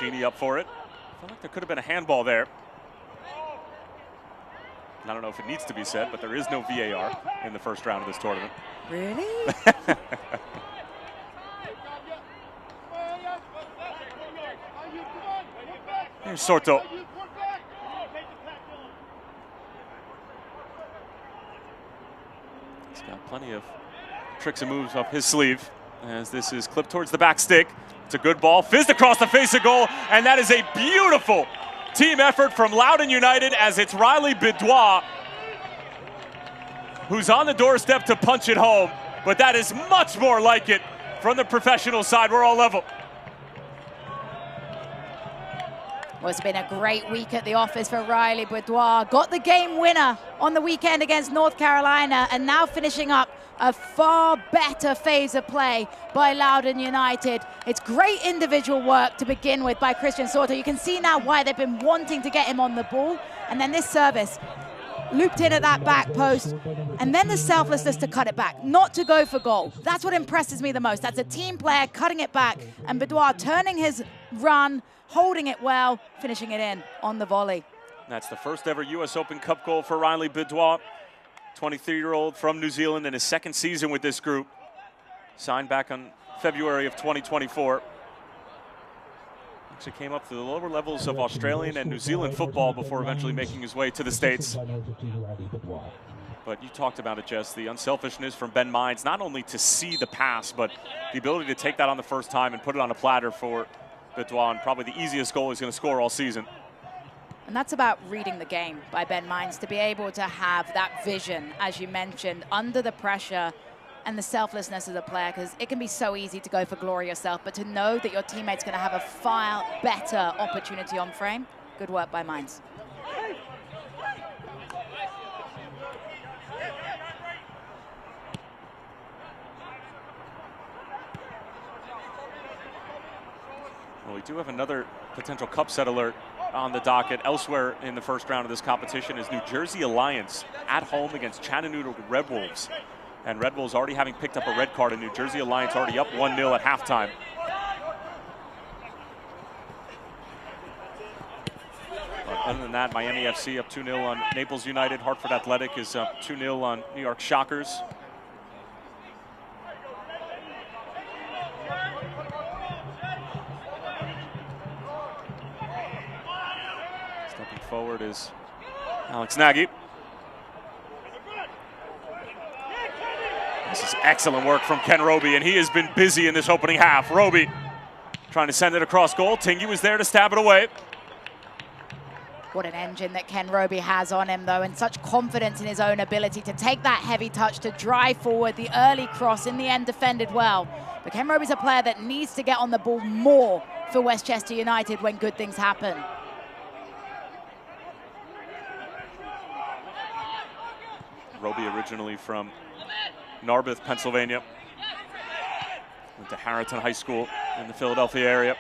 Lucchini up for it. I feel like there could have been a handball there. I don't know if it needs to be said, but there is no VAR in the first round of this tournament. Really? Here's Sorto. He's got plenty of tricks and moves up his sleeve as this is clipped towards the back stick. It's a good ball, fizzed across the face of goal, and that is a beautiful team effort from Loudon United as it's Riley Bidwa who's on the doorstep to punch it home. But that is much more like it from the professional side. We're all level. Well, it's been a great week at the office for Riley Bidwa. Got the game winner on the weekend against North Carolina, and now finishing up a far better phase of play by Loudon United. It's great individual work to begin with by Christian Sorto. You can see now why they've been wanting to get him on the ball. And then this service looped in at that back post, and then the selflessness to cut it back, not to go for goal. That's what impresses me the most. That's a team player cutting it back, and Bidwa turning his run, holding it well, finishing it in on the volley. That's the first ever U.S. Open Cup goal for Riley Bidwa, 23-year-old from New Zealand in his second season with this group. Signed back on February of 2024. Actually came up to the lower levels of Australian and New Zealand football before eventually making his way to the States. But you talked about it, Jess, the unselfishness from Ben Mines, not only to see the pass, but the ability to take that on the first time and put it on a platter for Bidwa, and probably the easiest goal he's going to score all season. And that's about reading the game by Ben Mines, to be able to have that vision, as you mentioned, under the pressure and the selflessness as a player, because it can be so easy to go for glory yourself, but to know that your teammate's going to have a far better opportunity on frame, good work by Mines. Well, we do have another potential cup set alert on the docket. Elsewhere in the first round of this competition is New Jersey Alliance at home against Chattanooga Red Wolves. And Red Wolves already having picked up a red card, and New Jersey Alliance already up 1-0 at halftime. Other than that, Miami FC up 2-0 on Naples United. Hartford Athletic is up 2-0 on New York Shockers. Stepping forward is Alex Nagy. This is excellent work from Ken Roby, and he has been busy in this opening half. Roby trying to send it across goal. Tingy was there to stab it away. What an engine that Ken Roby has on him, though, and such confidence in his own ability to take that heavy touch, to drive forward. The early cross in the end defended well. But Ken Roby's a player that needs to get on the ball more for Westchester United when good things happen. Roby originally from Narberth, Pennsylvania. Went to Harrington High School in the Philadelphia area.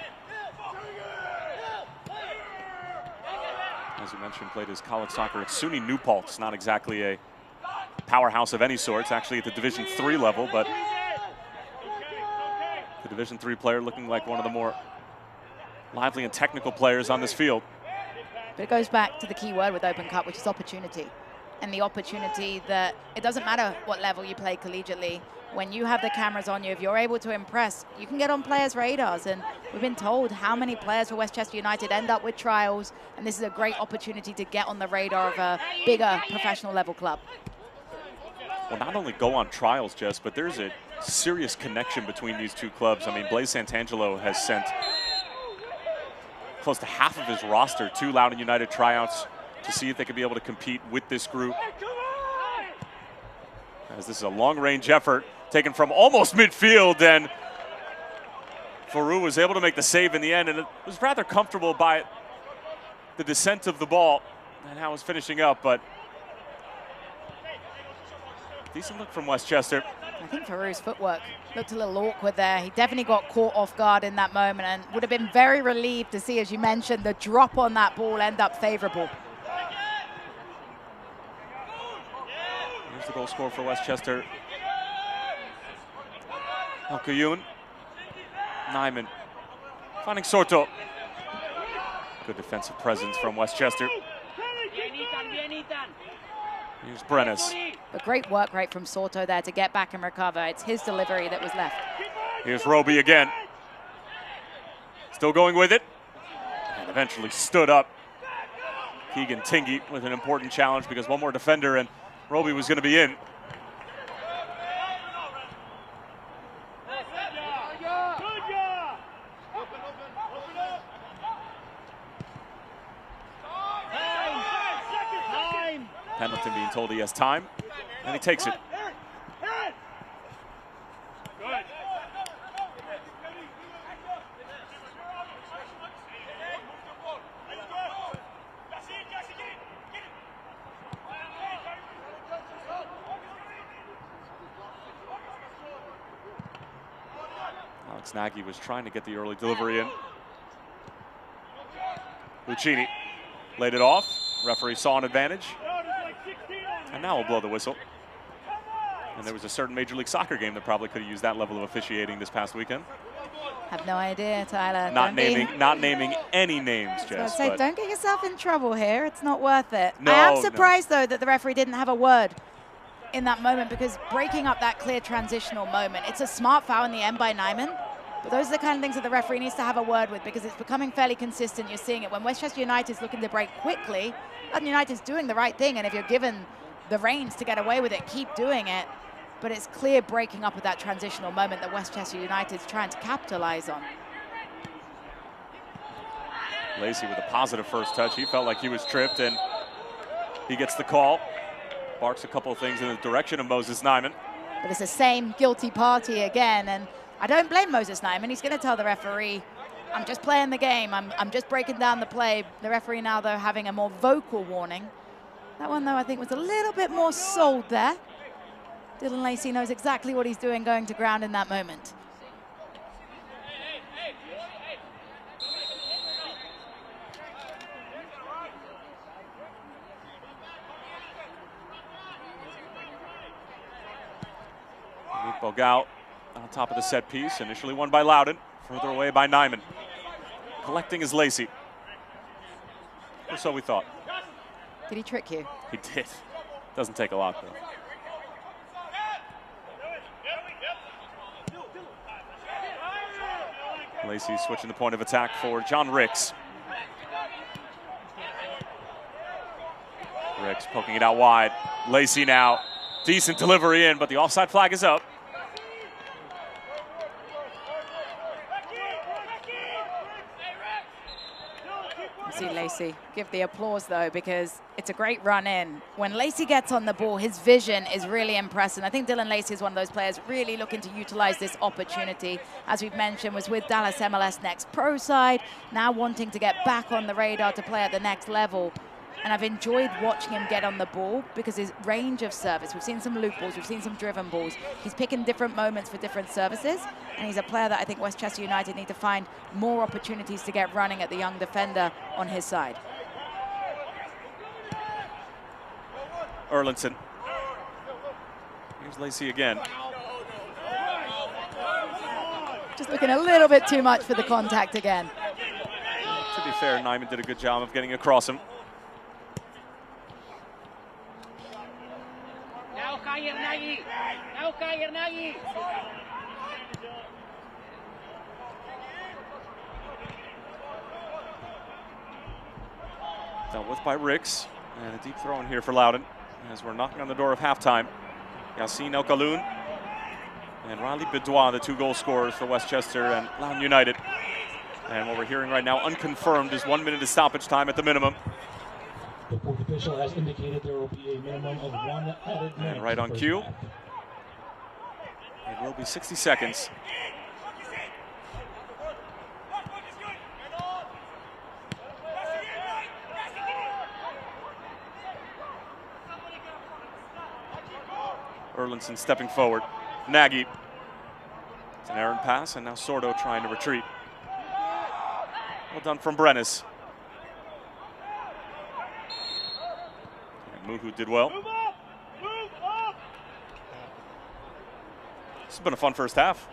As you mentioned, played his college soccer at SUNY New Paltz. Not exactly a powerhouse of any sort. It's actually at the Division III level, but the Division III player looking like one of the more lively and technical players on this field. But it goes back to the key word with Open Cup, which is opportunity. And the opportunity that it doesn't matter what level you play collegiately, when you have the cameras on you, if you're able to impress, you can get on players' radars. And we've been told how many players for Westchester United end up with trials, and this is a great opportunity to get on the radar of a bigger professional level club. Well, not only go on trials, Jess, but there's a serious connection between these two clubs. I mean, Blaise Santangelo has sent close to half of his roster to Loudoun United tryouts to see if they could be able to compete with this group. As this is a long-range effort taken from almost midfield, and Faroux was able to make the save in the end, and it was rather comfortable by the descent of the ball and how it was finishing up, but decent look from Westchester. I think Faroux's footwork looked a little awkward there. He definitely got caught off guard in that moment and would have been very relieved to see, as you mentioned, the drop on that ball end up favorable. Here's the goal scorer for Westchester. Alcayun. Nyman finding Sorto. Good defensive presence from Westchester. Here's Brenes. But great work rate from Sorto there to get back and recover. It's his delivery that was left. Here's Roby again. Still going with it. And eventually stood up. Keegan Tingy with an important challenge because one more defender and Roby was going to be in. Pendleton being told he has time, and he takes it. Alex Nagy was trying to get the early delivery in. Lucchini laid it off. Referee saw an advantage. And now we'll blow the whistle. And there was a certain Major League Soccer game that probably could have used that level of officiating this past weekend. Have no idea, Tyler. Not naming any names, Jess. I'd say don't get yourself in trouble here. It's not worth it. No, I am surprised, though, that the referee didn't have a word in that moment, because breaking up that clear transitional moment, it's a smart foul in the end by Nyman. But those are the kind of things that the referee needs to have a word with, because it's becoming fairly consistent. You're seeing it when Westchester United is looking to break quickly. Loudoun United's doing the right thing, and if you're given the reins to get away with it, keep doing it. But it's clear breaking up of that transitional moment that Westchester United's trying to capitalize on. Lacey with a positive first touch. He felt like he was tripped, and he gets the call. Barks a couple of things in the direction of Moses Nyman. But it's the same guilty party again, and I don't blame Moses Nyman. He's going to tell the referee, I'm just playing the game. I'm just breaking down the play. The referee now, though, having a more vocal warning. That one, though, I think was a little bit more sold there. Dylan Lacey knows exactly what he's doing going to ground in that moment. Luke Bogao on top of the set piece, initially won by Loudon, further away by Nyman. Collecting is Lacey. Or so we thought. Did he trick you? He did. Doesn't take a lot, though. Lacey switching the point of attack for John Ricks. Ricks poking it out wide. Lacey now. Decent delivery in, but the offside flag is up. See Lacey give the applause though, because it's a great run in. When Lacey gets on the ball, his vision is really impressive. I think Dylan Lacey is one of those players really looking to utilize this opportunity. As we've mentioned, was with Dallas MLS Next Pro side, now wanting to get back on the radar to play at the next level. And I've enjoyed watching him get on the ball because his range of service, we've seen some loop balls, we've seen some driven balls. He's picking different moments for different services. And he's a player that I think Westchester United need to find more opportunities to get running at the young defender on his side. Erlinson. Here's Lacey again. Just looking a little bit too much for the contact again. To be fair, Nyman did a good job of getting across him. Dealt with by Ricks. And a deep throw in here for Loudon as we're knocking on the door of halftime. Yassine El-Kaloun and Riley Bidois, the 2 goal scorers for Westchester and Loudoun United. And what we're hearing right now, unconfirmed, is 1 minute of stoppage time at the minimum. The fourth official has indicated there will be a minimum of 1 added minute. And right on cue. It will be 60 seconds. Erlinson stepping forward. Nagy. It's an errant pass, and now Sordo trying to retreat. Well done from Brennis. And Muhu did well. This has been a fun first half.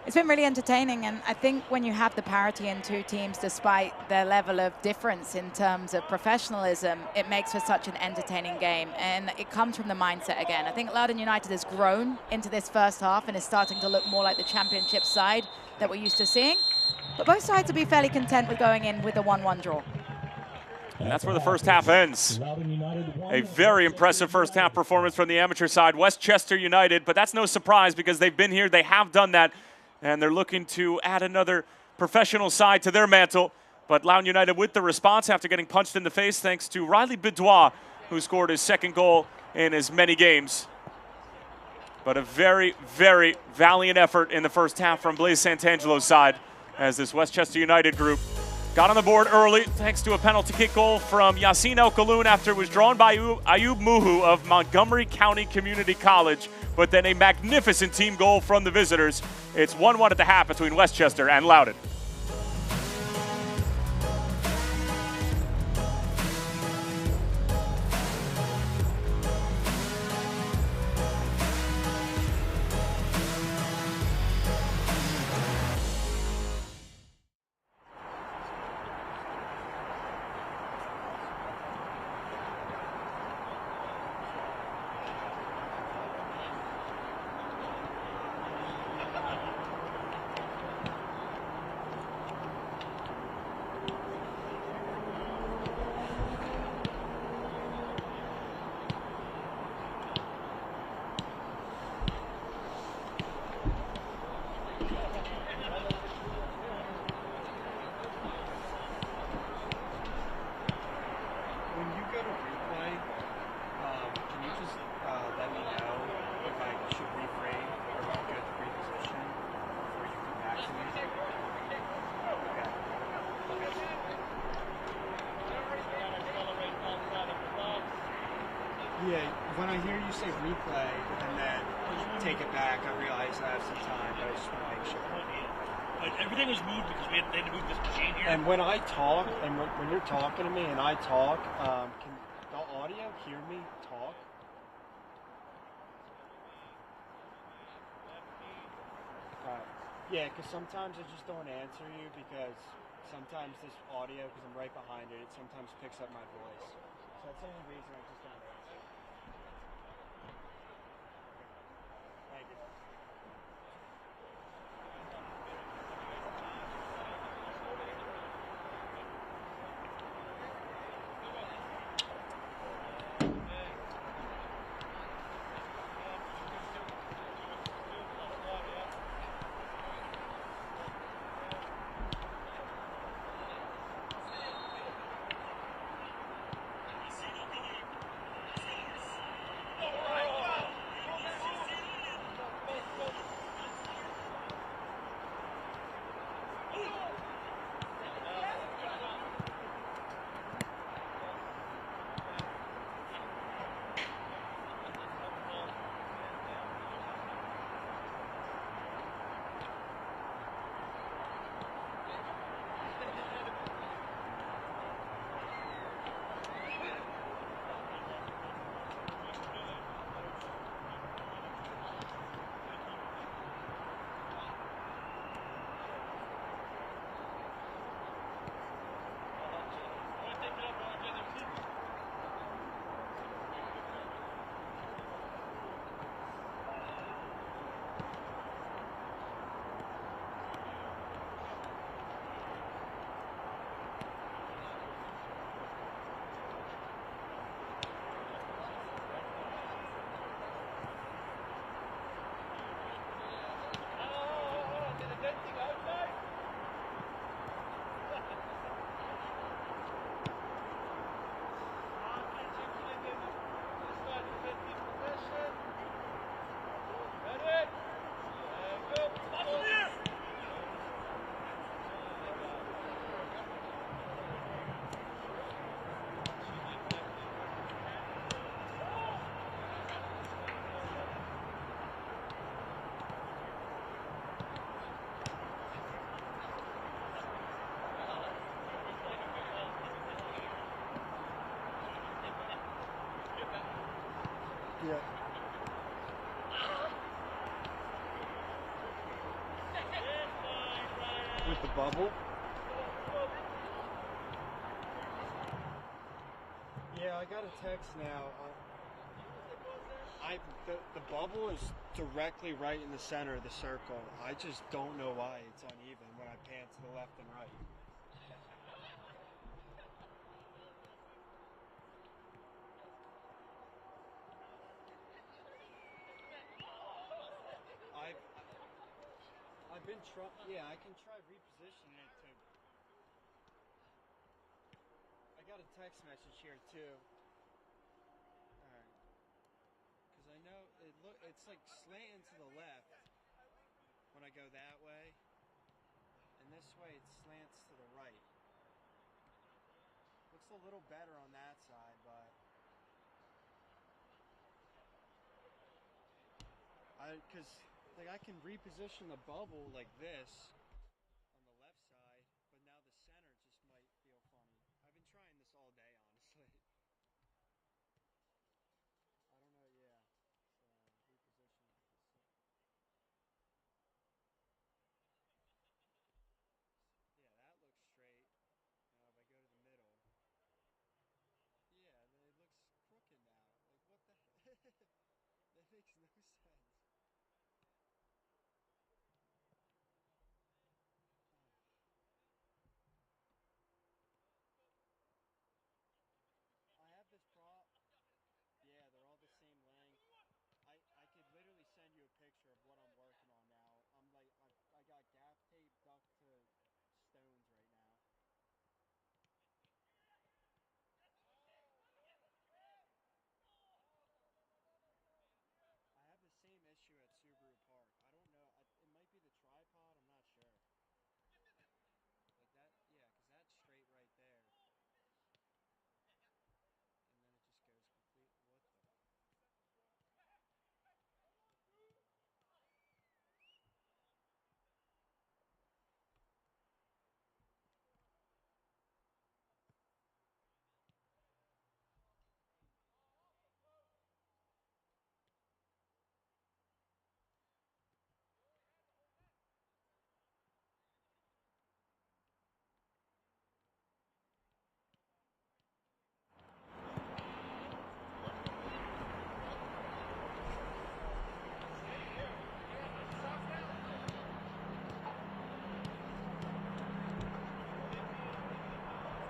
It's been really entertaining, and I think when you have the parity in 2 teams, despite their level of difference in terms of professionalism, it makes for such an entertaining game, and it comes from the mindset again. I think Loudoun United has grown into this first half and is starting to look more like the championship side that we're used to seeing, but both sides will be fairly content with going in with a 1-1 draw. And that's where the first half ends. A very impressive first half performance from the amateur side, Westchester United, but that's no surprise because they've been here, they have done that, and they're looking to add another professional side to their mantle. But Loudoun United with the response after getting punched in the face thanks to Riley Bidois, who scored his 2nd goal in as many games. But a very, very valiant effort in the first half from Blaise Santangelo's side as this Westchester United group got on the board early thanks to a penalty kick goal from Yassine El-Kaloun after it was drawn by Ayub Muhu of Montgomery County Community College, but then a magnificent team goal from the visitors. It's 1-1 at the half between Westchester and Loudon. Yeah, when I hear you say replay and then take it back, I realize I have some time, but I just want to make sure. Everything was moved because they had to move this machine here. And when I talk, and when you're talking to me and I talk, can the audio hear me talk? Right. Yeah, because sometimes I just don't answer you because sometimes this audio, because I'm right behind it, it sometimes picks up my voice. So that's the only reason I just don't answer. Thank you. Yeah. With the bubble? Yeah, I got a text now. The bubble is directly right in the center of the circle. I just don't know why it's uneven when I pan to the left and right. I've been trying. Yeah, I can try repositioning it to. I got a text message here too. All right. Because I know it's like slanting to the left when I go that way, and this way it slants to the right. Looks a little better on that side, but because like I can reposition the bubble like this on the left side, but now the center just might feel funny. I've been trying this all day, honestly. I don't know, yeah. So, reposition like this. Yeah, that looks straight. Now if I go to the middle, yeah, then it looks crooked now. Like, what the heck? That makes no sense.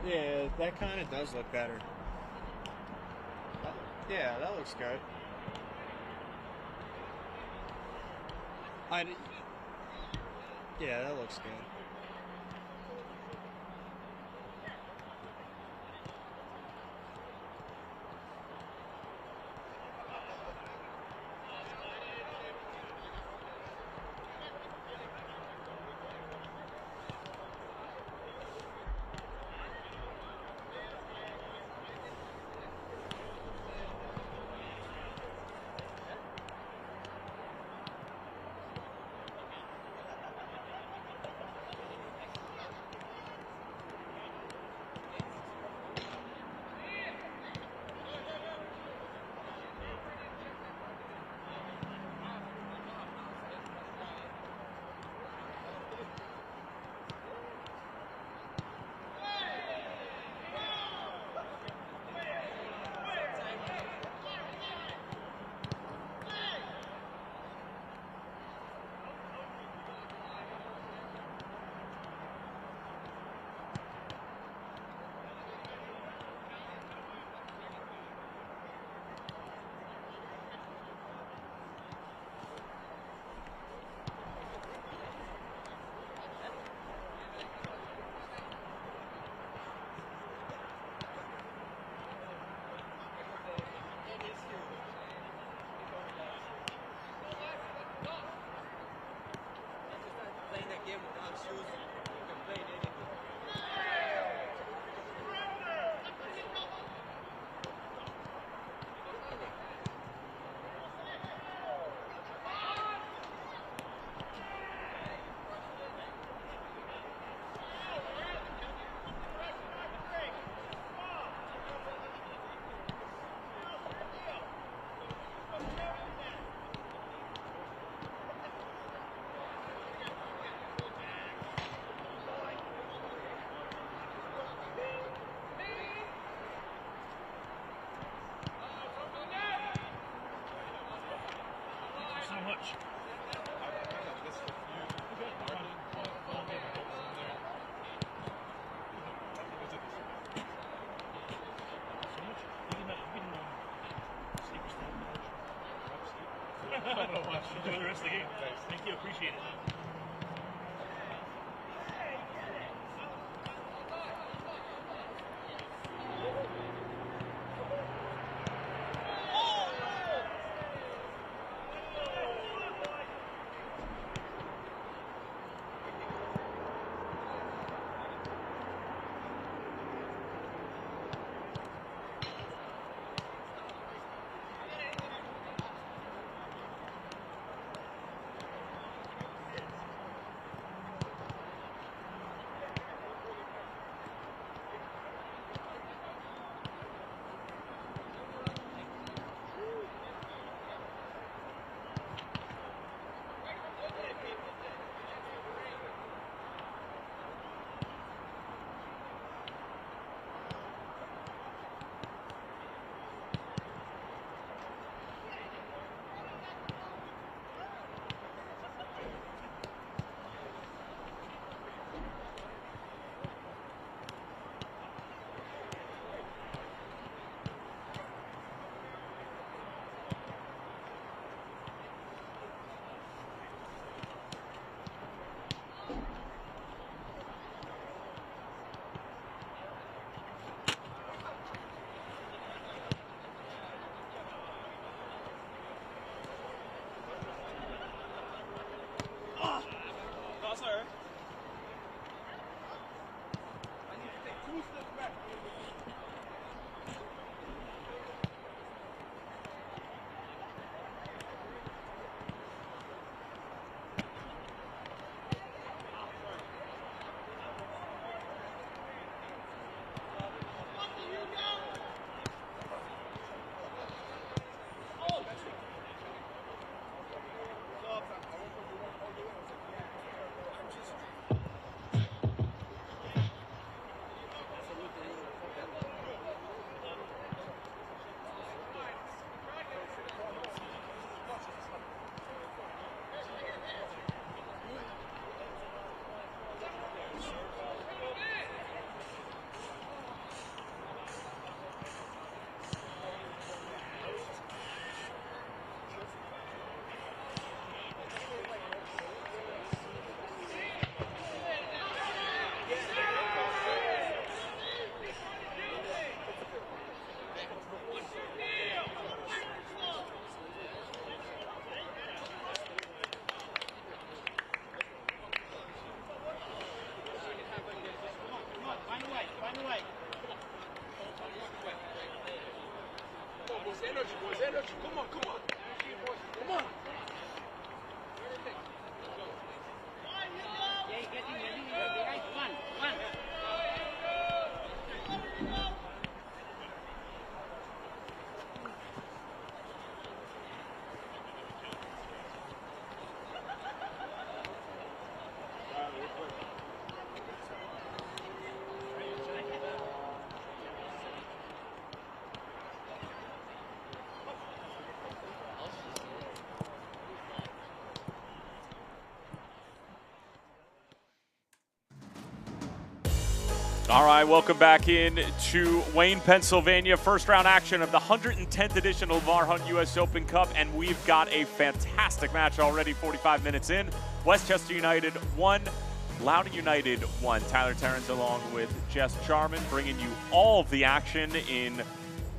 Yeah, that kind of does look better. Yeah, that looks good. Yeah, that looks good. Enjoy the rest of the game. Thank you. Appreciate it. All right, welcome back in to Wayne, Pennsylvania. First round action of the 110th edition of Lamar Hunt US Open Cup, and we've got a fantastic match already 45 minutes in. Westchester United 1, Loudoun United 1. Tyler Terrence along with Jess Jarman bringing you all of the action in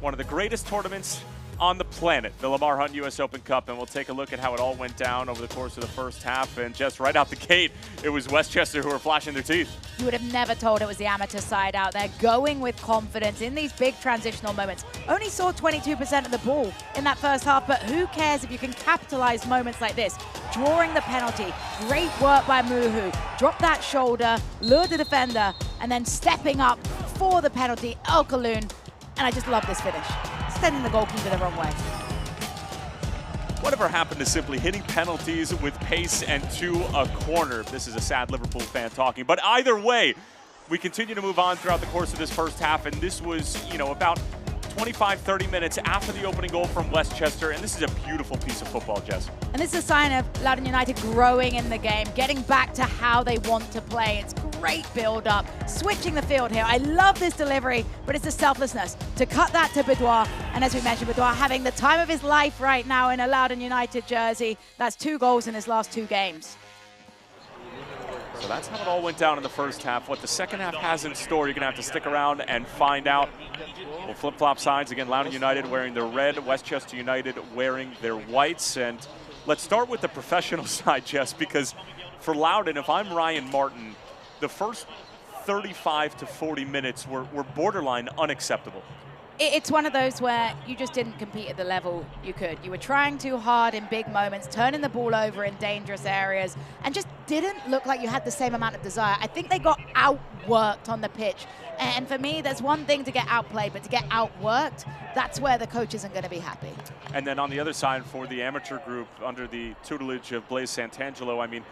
one of the greatest tournaments on the planet, the Lamar Hunt US Open Cup, and we'll take a look at how it all went down over the course of the first half. And just right out the gate, it was Westchester who were flashing their teeth. You would have never told it was the amateur side out there, going with confidence in these big transitional moments. Only saw 22% of the ball in that first half, but who cares if you can capitalize moments like this? Drawing the penalty, great work by Muhu, drop that shoulder, lure the defender, and then stepping up for the penalty, Loudon. And I just love this finish. Sending the goalkeeper the wrong way. Whatever happened to simply hitting penalties with pace and to a corner? This is a sad Liverpool fan talking. But either way, we continue to move on throughout the course of this first half, and this was, about 25, 30 minutes after the opening goal from Westchester, and this is a beautiful piece of football, Jess. And this is a sign of Loudon United growing in the game, getting back to how they want to play. It's great build-up, switching the field here. I love this delivery, but it's the selflessness to cut that to Boudoir. And as we mentioned, Boudoir having the time of his life right now in a Loudon United jersey. That's 2 goals in his last 2 games. So that's how it all went down in the first half. What the second half has in store, you're going to have to stick around and find out. We'll flip-flop sides. Again, Loudon United wearing their red, Westchester United wearing their whites. And let's start with the professional side, Jess, because for Loudon, if I'm Ryan Martin, the first 35 to 40 minutes were borderline unacceptable. It's one of those where you just didn't compete at the level you could. You were trying too hard in big moments, turning the ball over in dangerous areas, and just didn't look like you had the same amount of desire. I think they got outworked on the pitch. And for me, there's one thing to get outplayed, but to get outworked, that's where the coach isn't going to be happy. And then on the other side, for the amateur group, under the tutelage of Blaise Santangelo, I mean,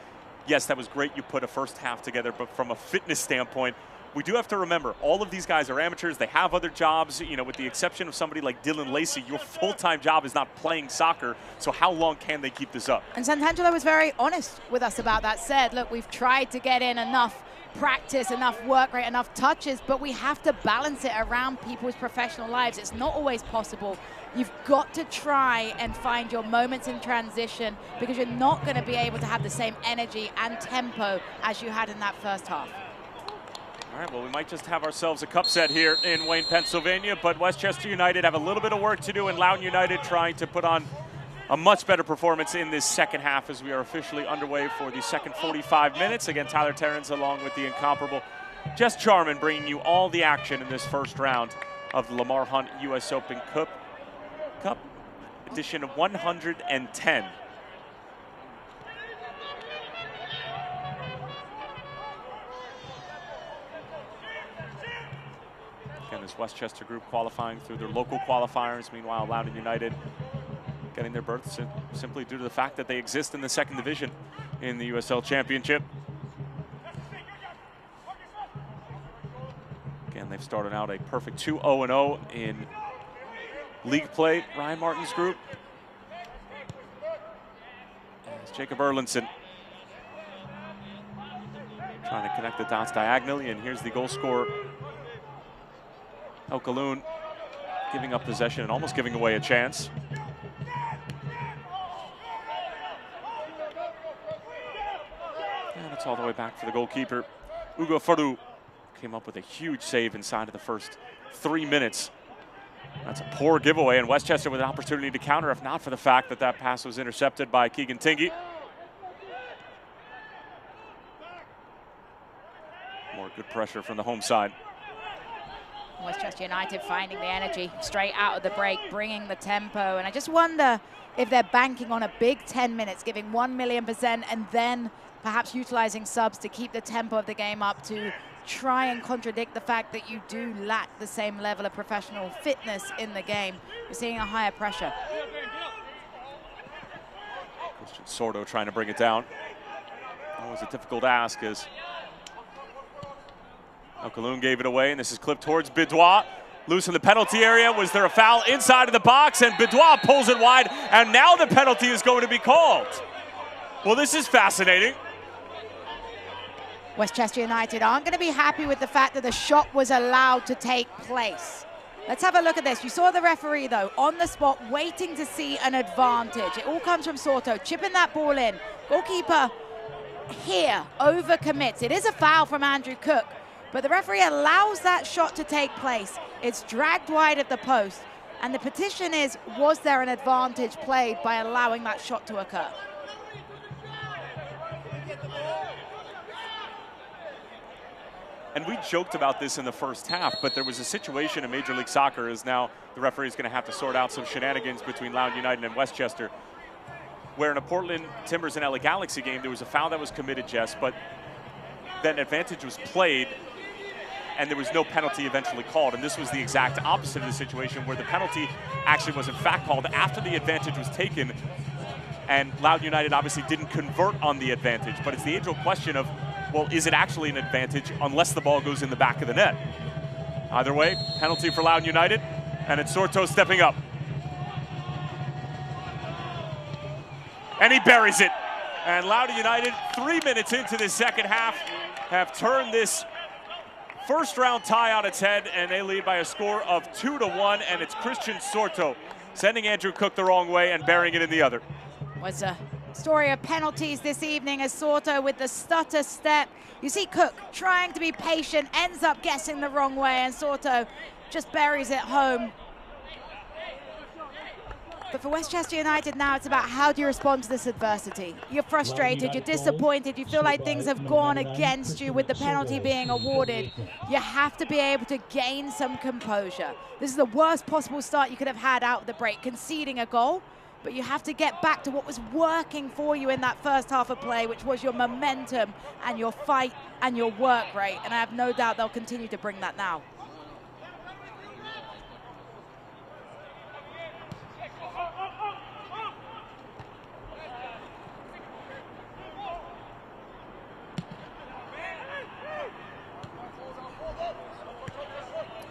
yes, that was great you put a first half together, but from a fitness standpoint, we do have to remember, all of these guys are amateurs. They have other jobs, with the exception of somebody like Dylan Lacey. Your full-time job is not playing soccer, so how long can they keep this up? And Santangelo was very honest with us about that. Said, look, we've tried to get in enough practice, enough work rate, enough touches, but we have to balance it around people's professional lives. It's not always possible. You've got to try and find your moments in transition, because you're not going to be able to have the same energy and tempo as you had in that first half. All right, well, we might just have ourselves a cup set here in Wayne, Pennsylvania, but Westchester United have a little bit of work to do, and Loudoun United trying to put on a much better performance in this second half as we are officially underway for the second 45 minutes. Again, Tyler Terrence along with the incomparable Jess Jarman bringing you all the action in this first round of the Lamar Hunt US Open Cup edition 110. Again, this Westchester group qualifying through their local qualifiers. Meanwhile, Loudoun United getting their berth simply due to the fact that they exist in the second division in the USL Championship. Again, they've started out a perfect 2-0-0 in league play, Ryan Martin's group. As Jacob Erlinson trying to connect the dots diagonally, and here's the goal scorer, Loudoun, giving up possession and almost giving away a chance. And it's all the way back for the goalkeeper. Ugo Faru came up with a huge save inside of the first 3 minutes. That's a poor giveaway, and Westchester with an opportunity to counter, if not for the fact that that pass was intercepted by Keegan Tingey. More good pressure from the home side. Westchester United finding the energy straight out of the break, bringing the tempo. And I just wonder if they're banking on a big 10 minutes, giving 1,000,000%, and then perhaps utilizing subs to keep the tempo of the game up, to try and contradict the fact that you do lack the same level of professional fitness in the game. You're seeing a higher pressure. Christian Sordo trying to bring it down. Always a difficult ask as Loudon gave it away, and this is clipped towards Boudoir. Loose in the penalty area. Was there a foul inside of the box? And Boudoir pulls it wide, and now the penalty is going to be called. Well, this is fascinating. Westchester United aren't going to be happy with the fact that the shot was allowed to take place. Let's have a look at this. You saw the referee, though, on the spot, waiting to see an advantage. It all comes from Soto, chipping that ball in. Goalkeeper here overcommits. It is a foul from Andrew Cook, but the referee allows that shot to take place. It's dragged wide of the post, and the petition is, was there an advantage played by allowing that shot to occur? And we joked about this in the first half, but there was a situation in Major League Soccer as now the referee is going to have to sort out some shenanigans between Loudoun United and Westchester, where in a Portland Timbers and LA Galaxy game, there was a foul that was committed, Jess, but then advantage was played and there was no penalty eventually called. And this was the exact opposite of the situation where the penalty actually was in fact called after the advantage was taken. And Loudoun United obviously didn't convert on the advantage, but it's the age-old question of, well, is it actually an advantage unless the ball goes in the back of the net? Either way, penalty for Loudoun United, and it's Sorto stepping up. And he buries it. And Loudoun United, 3 minutes into the second half, have turned this first-round tie on its head, and they lead by a score of 2-1, and it's Christian Sorto sending Andrew Cook the wrong way and burying it in the other. Was a story of penalties this evening as Sorto with the stutter step. You see Cook trying to be patient, ends up guessing the wrong way, and Sorto just buries it home. But for Westchester United now, it's about how do you respond to this adversity. You're frustrated, you're disappointed, you feel like things have gone against you with the penalty being awarded. You have to be able to gain some composure. This is the worst possible start you could have had out of the break, conceding a goal. But you have to get back to what was working for you in that first half of play, which was your momentum and your fight and your work rate. And I have no doubt they'll continue to bring that now.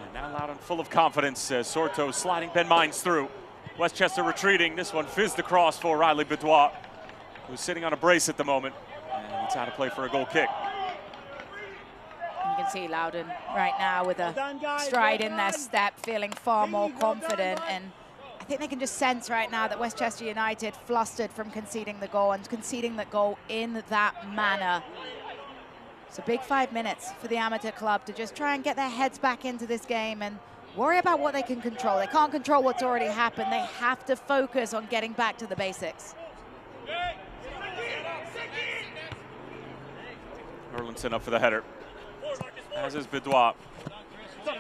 And now Loudon full of confidence as Sorto sliding Ben Mines through. Westchester retreating. This one fizzed across for Riley Bedois, who's sitting on a brace at the moment. And it's out of play for a goal kick. You can see Loudon right now with a stride in their step, feeling far more confident. And I think they can just sense right now that Westchester United flustered from conceding the goal and conceding the goal in that manner. It's a big 5 minutes for the amateur club to just try and get their heads back into this game and worry about what they can control. They can't control what's already happened. They have to focus on getting back to the basics. Erlinson up for the header, as is Bedois. Now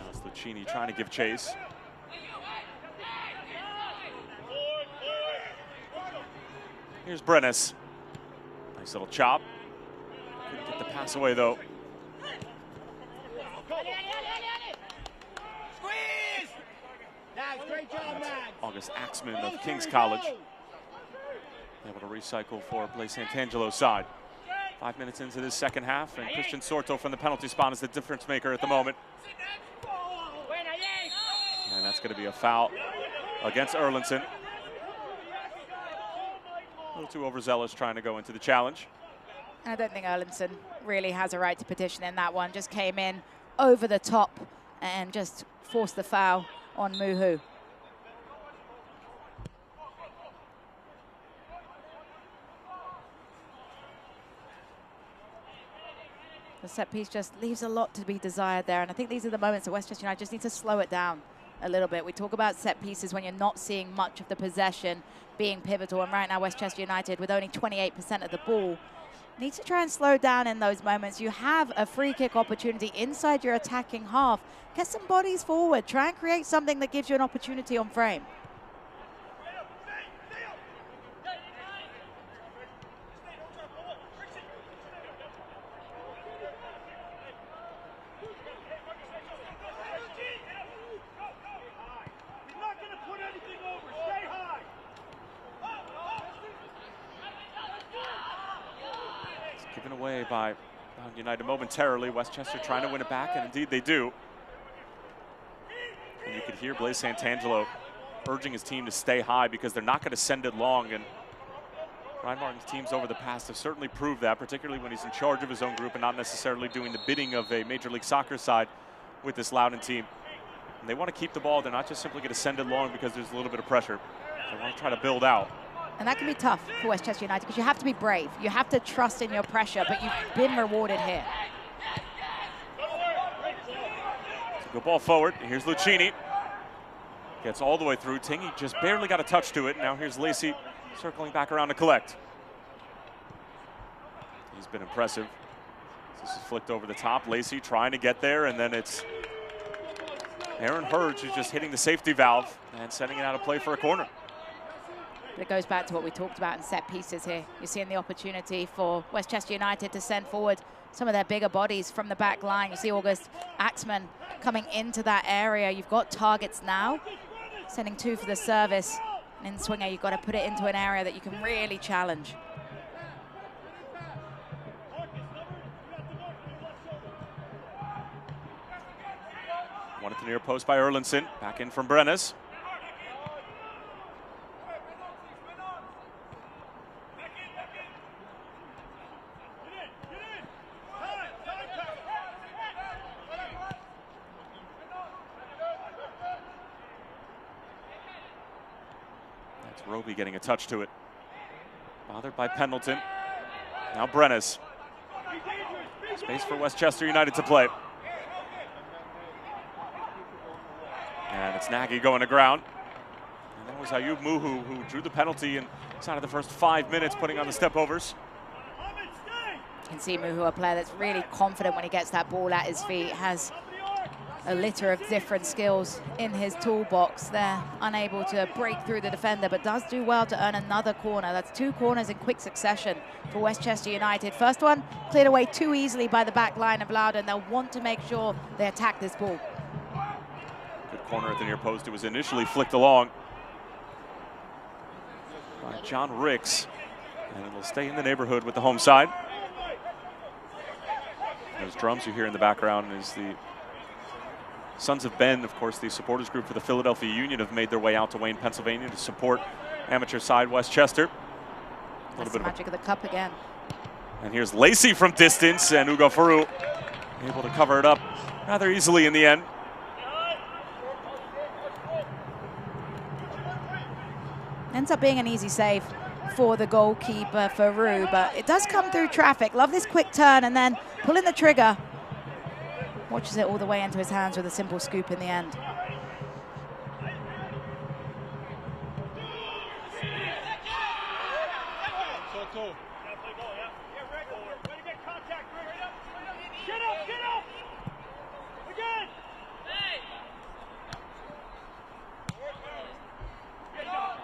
it's Lucchini trying to give chase. Here's Brennes. Nice little chop. Couldn't get the pass away, though. Great job, man. August Axman of King's College. Able to recycle for Blaise Santangelo's side. 5 minutes into this second half, and Christian Sorto from the penalty spot is the difference maker at the moment. And that's going to be a foul against Erlinson. A little too overzealous trying to go into the challenge. I don't think Erlinson really has a right to petition in that one. Just came in over the top and just forced the foul on Muhu. The set piece just leaves a lot to be desired there, and I think these are the moments that Westchester United just need to slow it down a little bit. We talk about set pieces when you're not seeing much of the possession being pivotal, and right now Westchester United, with only 28% of the ball, needs to try and slow down in those moments. You have a free kick opportunity inside your attacking half. Get some bodies forward. Try and create something that gives you an opportunity on frame. Given away by United momentarily. Westchester trying to win it back, and indeed they do. And you could hear Blaise Santangelo urging his team to stay high because they're not going to send it long. And Ryan Martin's teams over the past have certainly proved that, particularly when he's in charge of his own group and not necessarily doing the bidding of a Major League Soccer side with this Loudon team. And they want to keep the ball. They're not just simply going to send it long because there's a little bit of pressure. They want to try to build out. And that can be tough for Westchester United because you have to be brave. You have to trust in your pressure, but you've been rewarded here. Good ball forward. Here's Lucchini. Gets all the way through. Tingy just barely got a touch to it. Now here's Lacey circling back around to collect. He's been impressive. This is flicked over the top. Lacey trying to get there, and then it's Aaron Hurge who's just hitting the safety valve and sending it out of play for a corner. But it goes back to what we talked about in set pieces here. You're seeing the opportunity for Westchester United to send forward some of their bigger bodies from the back line. You see August Axman coming into that area. You've got targets now, sending 2 for the service. And in swinger, you've got to put it into an area that you can really challenge. One at the near post by Erlinson. Back in from Brennes. That's Roby getting a touch to it. Bothered by Pendleton. Now Brennes. Space for Westchester United to play. And it's Nagy going to ground. And that was Ayub Muhu who drew the penalty inside of the first 5 minutes, putting on the stepovers. You can see Muhu, a player that's really confident when he gets that ball at his feet, has a litter of different skills in his toolbox. They're unable to break through the defender, but does do well to earn another corner. That's 2 corners in quick succession for Westchester United. First one cleared away too easily by the back line of Loudon. They'll want to make sure they attack this ball. Good corner at the near post. It was initially flicked along by John Ricks, and it'll stay in the neighborhood with the home side. Those drums you hear in the background is the Sons of Ben, of course, the supporters group for the Philadelphia Union, have made their way out to Wayne, Pennsylvania to support amateur side Westchester. That's the magic of the cup again. And here's Lacey from distance, and Ugo Faru able to cover it up rather easily in the end. Ends up being an easy save for the goalkeeper, Faru, but it does come through traffic. Love this quick turn and then pulling the trigger. Watches it all the way into his hands with a simple scoop in the end.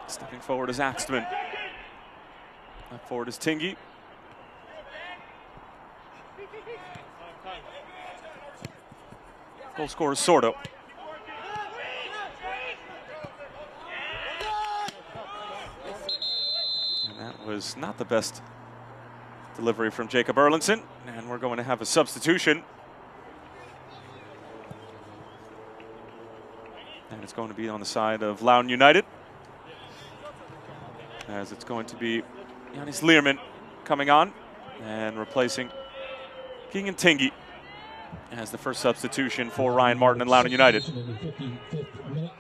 Stepping forward is Axtman. Up forward is Tingy. Goal scorer is Sordo. And that was not the best delivery from Jacob Erlinson. And we're going to have a substitution. And it's going to be on the side of Loudoun United, as it's going to be Yannis Learman coming on and replacing Keegan Tingy as the first substitution for Ryan Martin and Loudoun United. In the 55th minute,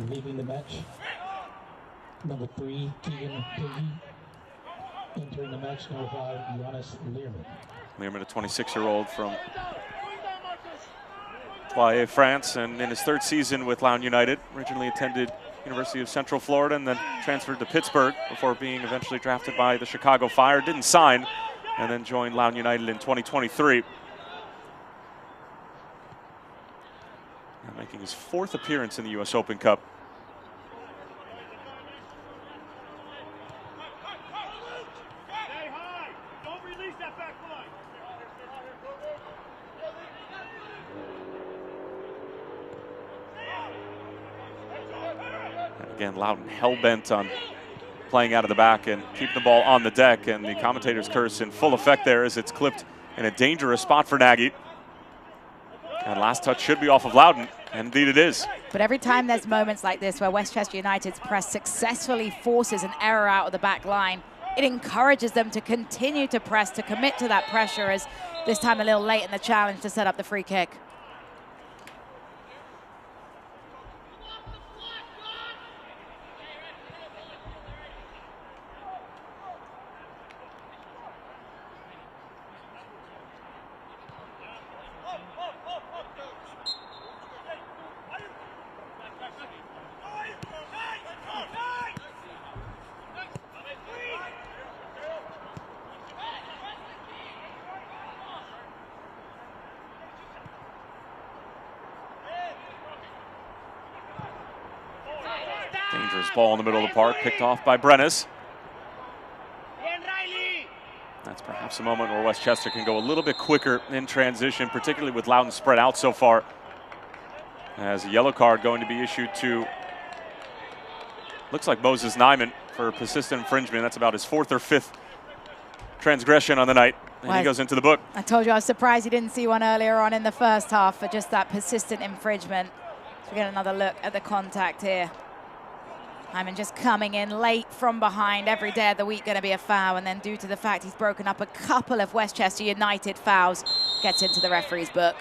leaving the match, number 3, Keegan Tingy. Entering the match, number 5, Yannis Learman. Learman, a 26-year-old from Troyes, France, and in his 3rd season with Loudoun United. Originally attended University of Central Florida and then transferred to Pittsburgh before being eventually drafted by the Chicago Fire. Didn't sign, and then joined Loudoun United in 2023. Now making his 4th appearance in the U.S. Open Cup. And again, Loudon hell-bent on playing out of the back and keeping the ball on the deck, and the commentator's curse in full effect there as it's clipped in a dangerous spot for Nagy. And last touch should be off of Loudon. Indeed it is. But every time there's moments like this where Westchester United's press successfully forces an error out of the back line, it encourages them to continue to press, to commit to that pressure, as this time a little late in the challenge to set up the free kick. Dangerous ball in the middle of the park, picked off by Brennis. That's perhaps a moment where Westchester can go a little bit quicker in transition, particularly with Loudon spread out so far. As a yellow card going to be issued to, looks like Moses Nyman for persistent infringement. That's about his 4th or 5th transgression on the night. And he goes into the book. I told you I was surprised you didn't see one earlier on in the first half for just that persistent infringement. So we get another look at the contact here. Hyman just coming in late from behind. Every day of the week going to be a foul, and then due to the fact he's broken up a couple of Westchester United fouls, gets into the referee's book.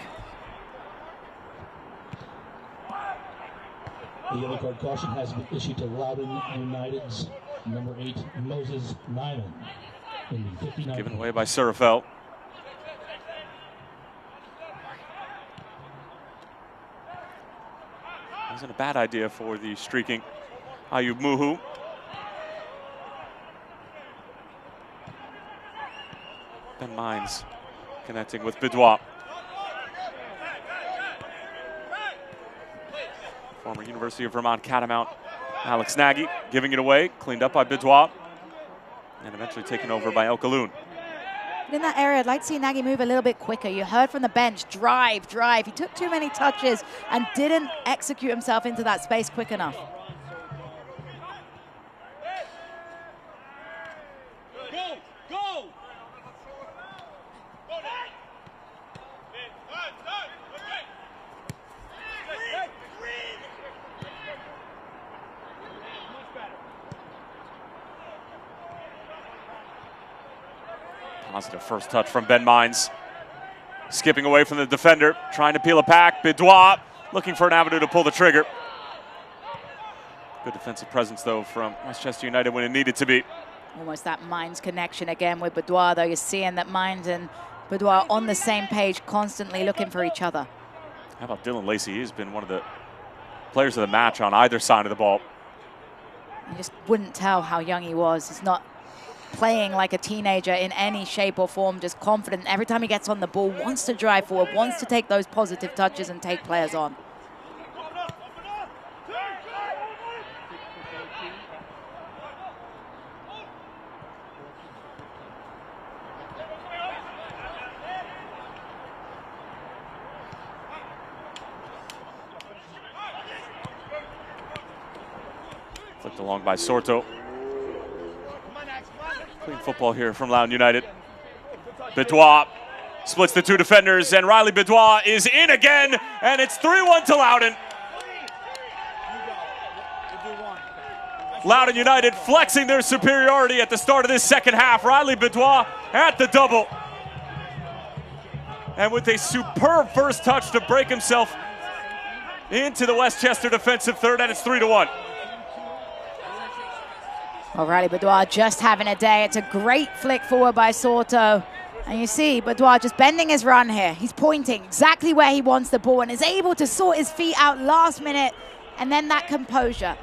The yellow card caution has been issued to Loudon United's number 8, Moses Nyman, in the 59th. Given away by Surafel. Wasn't a bad idea for the streaking Ayub Muhu. Ben Mines connecting with Bidois. Former University of Vermont Catamount Alex Nagy giving it away, cleaned up by Bidois, and eventually taken over by Loudoun. In that area, I'd like to see Nagy move a little bit quicker. You heard from the bench, drive, drive. He took too many touches and didn't execute himself into that space quick enough. Positive first touch from Ben Mines. Skipping away from the defender, trying to peel it back. Bidois looking for an avenue to pull the trigger. Good defensive presence, though, from Westchester United when it needed to be. Almost that Mines connection again with Bidois, though. You're seeing that Mines and Bidois on the same page, constantly looking for each other. How about Dylan Lacey? He's been one of the players of the match on either side of the ball. You just wouldn't tell how young he was. He's not playing like a teenager in any shape or form, just confident. Every time he gets on the ball, wants to drive forward, wants to take those positive touches and take players on. Flicked along by Sorto. Clean football here from Loudon United. Bidois splits the two defenders, and Riley Bidois is in again, and it's 3-1 to Loudon. Loudon United flexing their superiority at the start of this second half. Riley Bidois at the double. And with a superb first touch to break himself into the Westchester defensive third, and it's 3-1. Well, Riley Bidois just having a day. It's a great flick forward by Sorto. And you see Bidois just bending his run here. He's pointing exactly where he wants the ball and is able to sort his feet out last minute. And then that composure.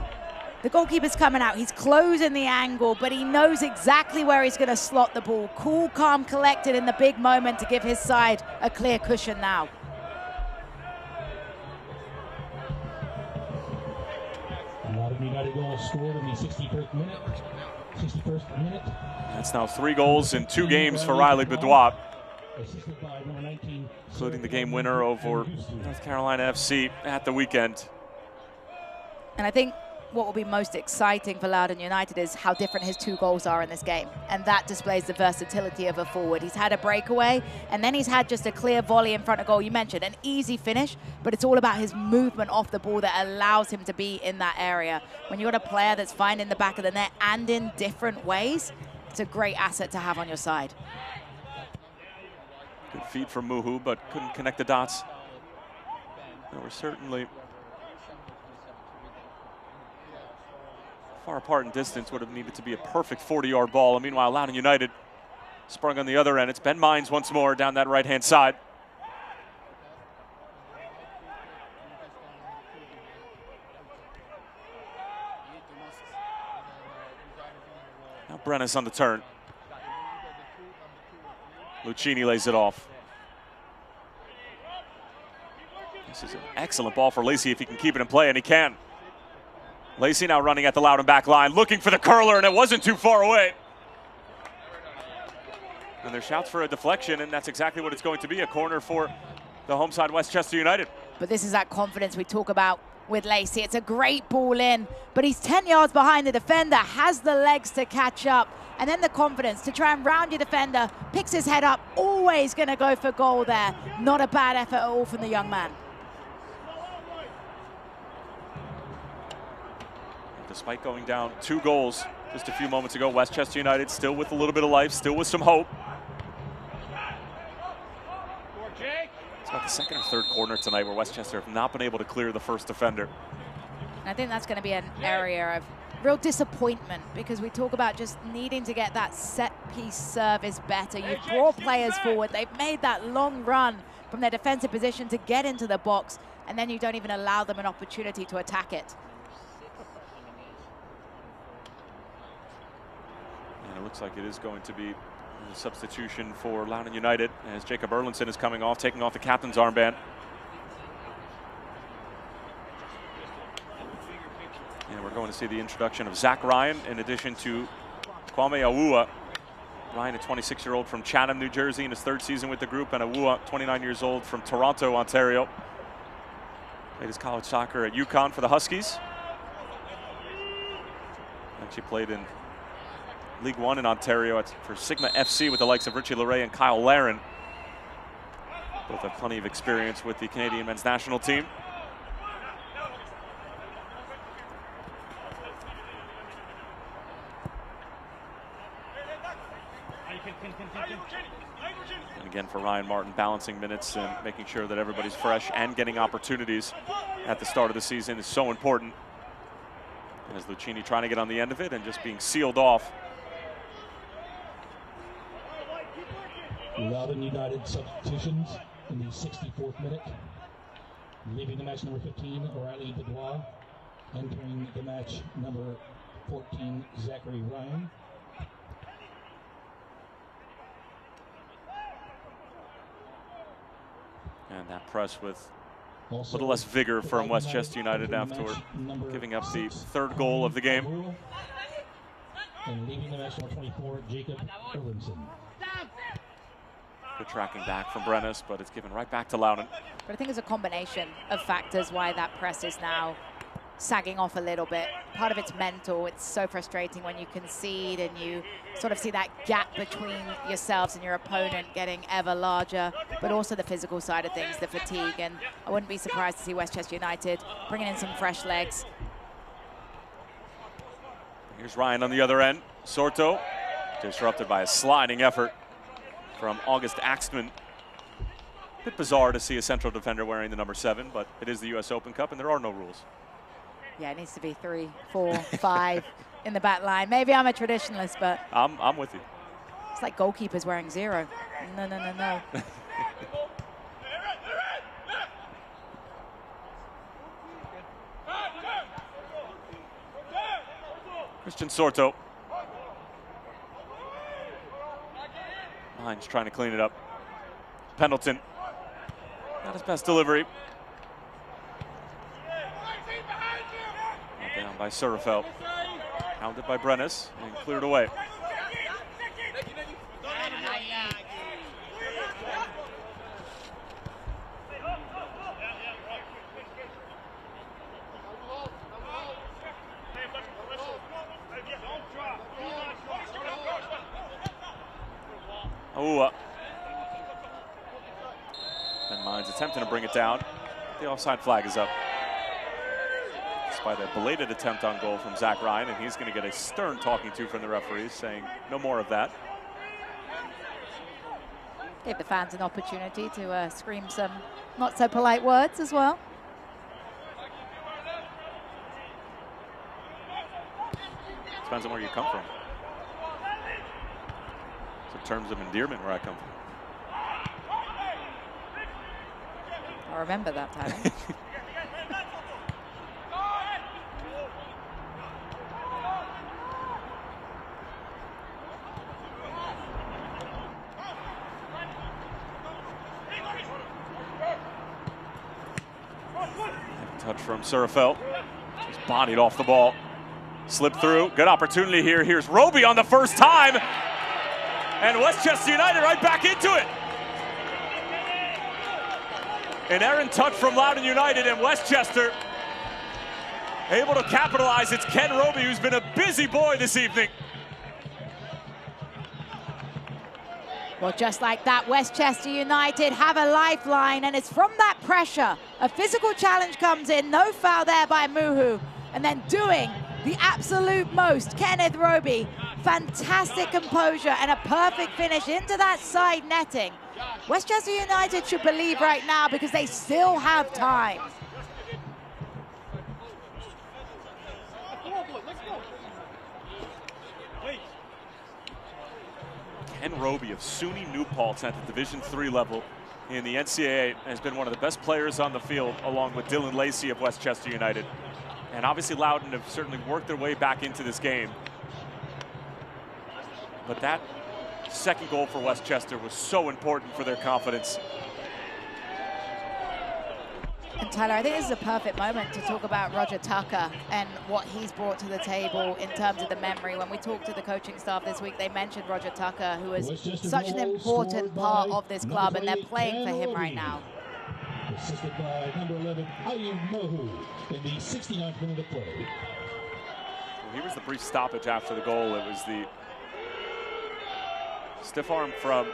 The goalkeeper's coming out. He's closing the angle, but he knows exactly where he's going to slot the ball. Cool, calm, collected in the big moment to give his side a clear cushion now. United goal scored in the 61st minute. That's now 3 goals in 2 games for Riley Bidois, including the game winner over North Carolina FC at the weekend. And I think what will be most exciting for Loudoun United is how different his 2 goals are in this game. And that displays the versatility of a forward. He's had a breakaway, and then he's had just a clear volley in front of goal. You mentioned an easy finish, but it's all about his movement off the ball that allows him to be in that area. When you've got a player that's fine in the back of the net and in different ways, it's a great asset to have on your side. Good feed from Muhu, but couldn't connect the dots. They were certainly far apart in distance. Would have needed to be a perfect 40-yard ball. And meanwhile, Loudoun United sprung on the other end. It's Ben Mines once more down that right-hand side. Now Brennis on the turn. Lucchini lays it off. This is an excellent ball for Lacey if he can keep it in play, and he can. Lacey now running at the Loudon back line, looking for the curler, and it wasn't too far away. And there's shouts for a deflection, and that's exactly what it's going to be, a corner for the home side Westchester United. But this is that confidence we talk about with Lacey. It's a great ball in, but he's 10 yards behind the defender, has the legs to catch up, and then the confidence to try and round your defender, picks his head up, always going to go for goal there. Not a bad effort at all from the young man. Despite going down 2 goals just a few moments ago, Westchester United still with a little bit of life, still with some hope. It's about the second or third corner tonight where Westchester have not been able to clear the first defender. And I think that's going to be an area of real disappointment, because we talk about just needing to get that set-piece service better. You've brought players forward. They've made that long run from their defensive position to get into the box, and then you don't even allow them an opportunity to attack it. And it looks like it is going to be a substitution for Loudoun United as Jacob Erlandson is coming off, taking off the captain's armband. And we're going to see the introduction of Zach Ryan in addition to Kwame Awua. Ryan, a 26-year-old from Chatham, New Jersey, in his 3rd season with the group, and Awua, 29 years old, from Toronto, Ontario. Played his college soccer at UConn for the Huskies. Actually played in League One in Ontario for Sigma FC with the likes of Richie Leray and Kyle Laren. Both have plenty of experience with the Canadian men's national team. And again for Ryan Martin, balancing minutes and making sure that everybody's fresh and getting opportunities at the start of the season is so important. And as Lucchini trying to get on the end of it and just being sealed off. Loudon United substitutions in the 64th minute. Leaving the match, number 15, O'Reilly Benoit. Entering the match, number 14, Zachary Ryan. And that press with Also, a little less vigor from Westchester United after giving up the 3rd goal of the game. And leaving the match, number 24, Jacob Erlandson. Good tracking back from Brennis, but it's given right back to Loudon. But I think it's a combination of factors why that press is now sagging off a little bit. Part of it's mental. It's so frustrating when you concede and you sort of see that gap between yourselves and your opponent getting ever larger, but also the physical side of things, the fatigue. And I wouldn't be surprised to see Westchester United bringing in some fresh legs. Here's Ryan on the other end. Sorto disrupted by a sliding effort from August Axtman. A bit bizarre to see a central defender wearing the number 7, but it is the US Open Cup and there are no rules. Yeah, it needs to be 3, 4, 5 in the back line. Maybe I'm a traditionalist, but I'm with you. It's like goalkeepers wearing 0. No, no, no, no. Christian Sorto. Hines trying to clean it up. Pendleton. Not his best delivery. Down by Surafelt. Hounded by Brennis and cleared away. Oh, Ben Mines attempting to bring it down. The offside flag is up. Despite a belated attempt on goal from Zach Ryan, and he's going to get a stern talking to from the referees saying no more of that. Give the fans an opportunity to scream some not so polite words as well. Depends on where you come from. So in terms of endearment, where I come from. I remember that time. Touch from Surafel. Just bodied off the ball. Slipped through. Good opportunity here. Here's Roby on the first time. And Westchester United right back into it. An errant touch from Loudon United, and Westchester able to capitalize. It's Ken Roby, who's been a busy boy this evening. Well, just like that, Westchester United have a lifeline, and it's from that pressure. A physical challenge comes in, no foul there by Muhu, and then doing the absolute most, Kenneth Roby. Fantastic composure and a perfect finish into that side netting. Westchester United should believe right now because they still have time. Ken Roby of SUNY New Paltz at the Division III level in the NCAA has been one of the best players on the field, along with Dylan Lacey of Westchester United. And obviously Loudon have certainly worked their way back into this game. But that second goal for Westchester was so important for their confidence. And Tyler, I think this is a perfect moment to talk about Roger Tucker and what he's brought to the table in terms of the memory. When we talked to the coaching staff this week, they mentioned Roger Tucker, who is such an important part of this club, and they're playing for him right now. Assisted by number 11, Ayub Mohu, in the 69th minute of play. Well, here was the brief stoppage after the goal. It was the stiff arm from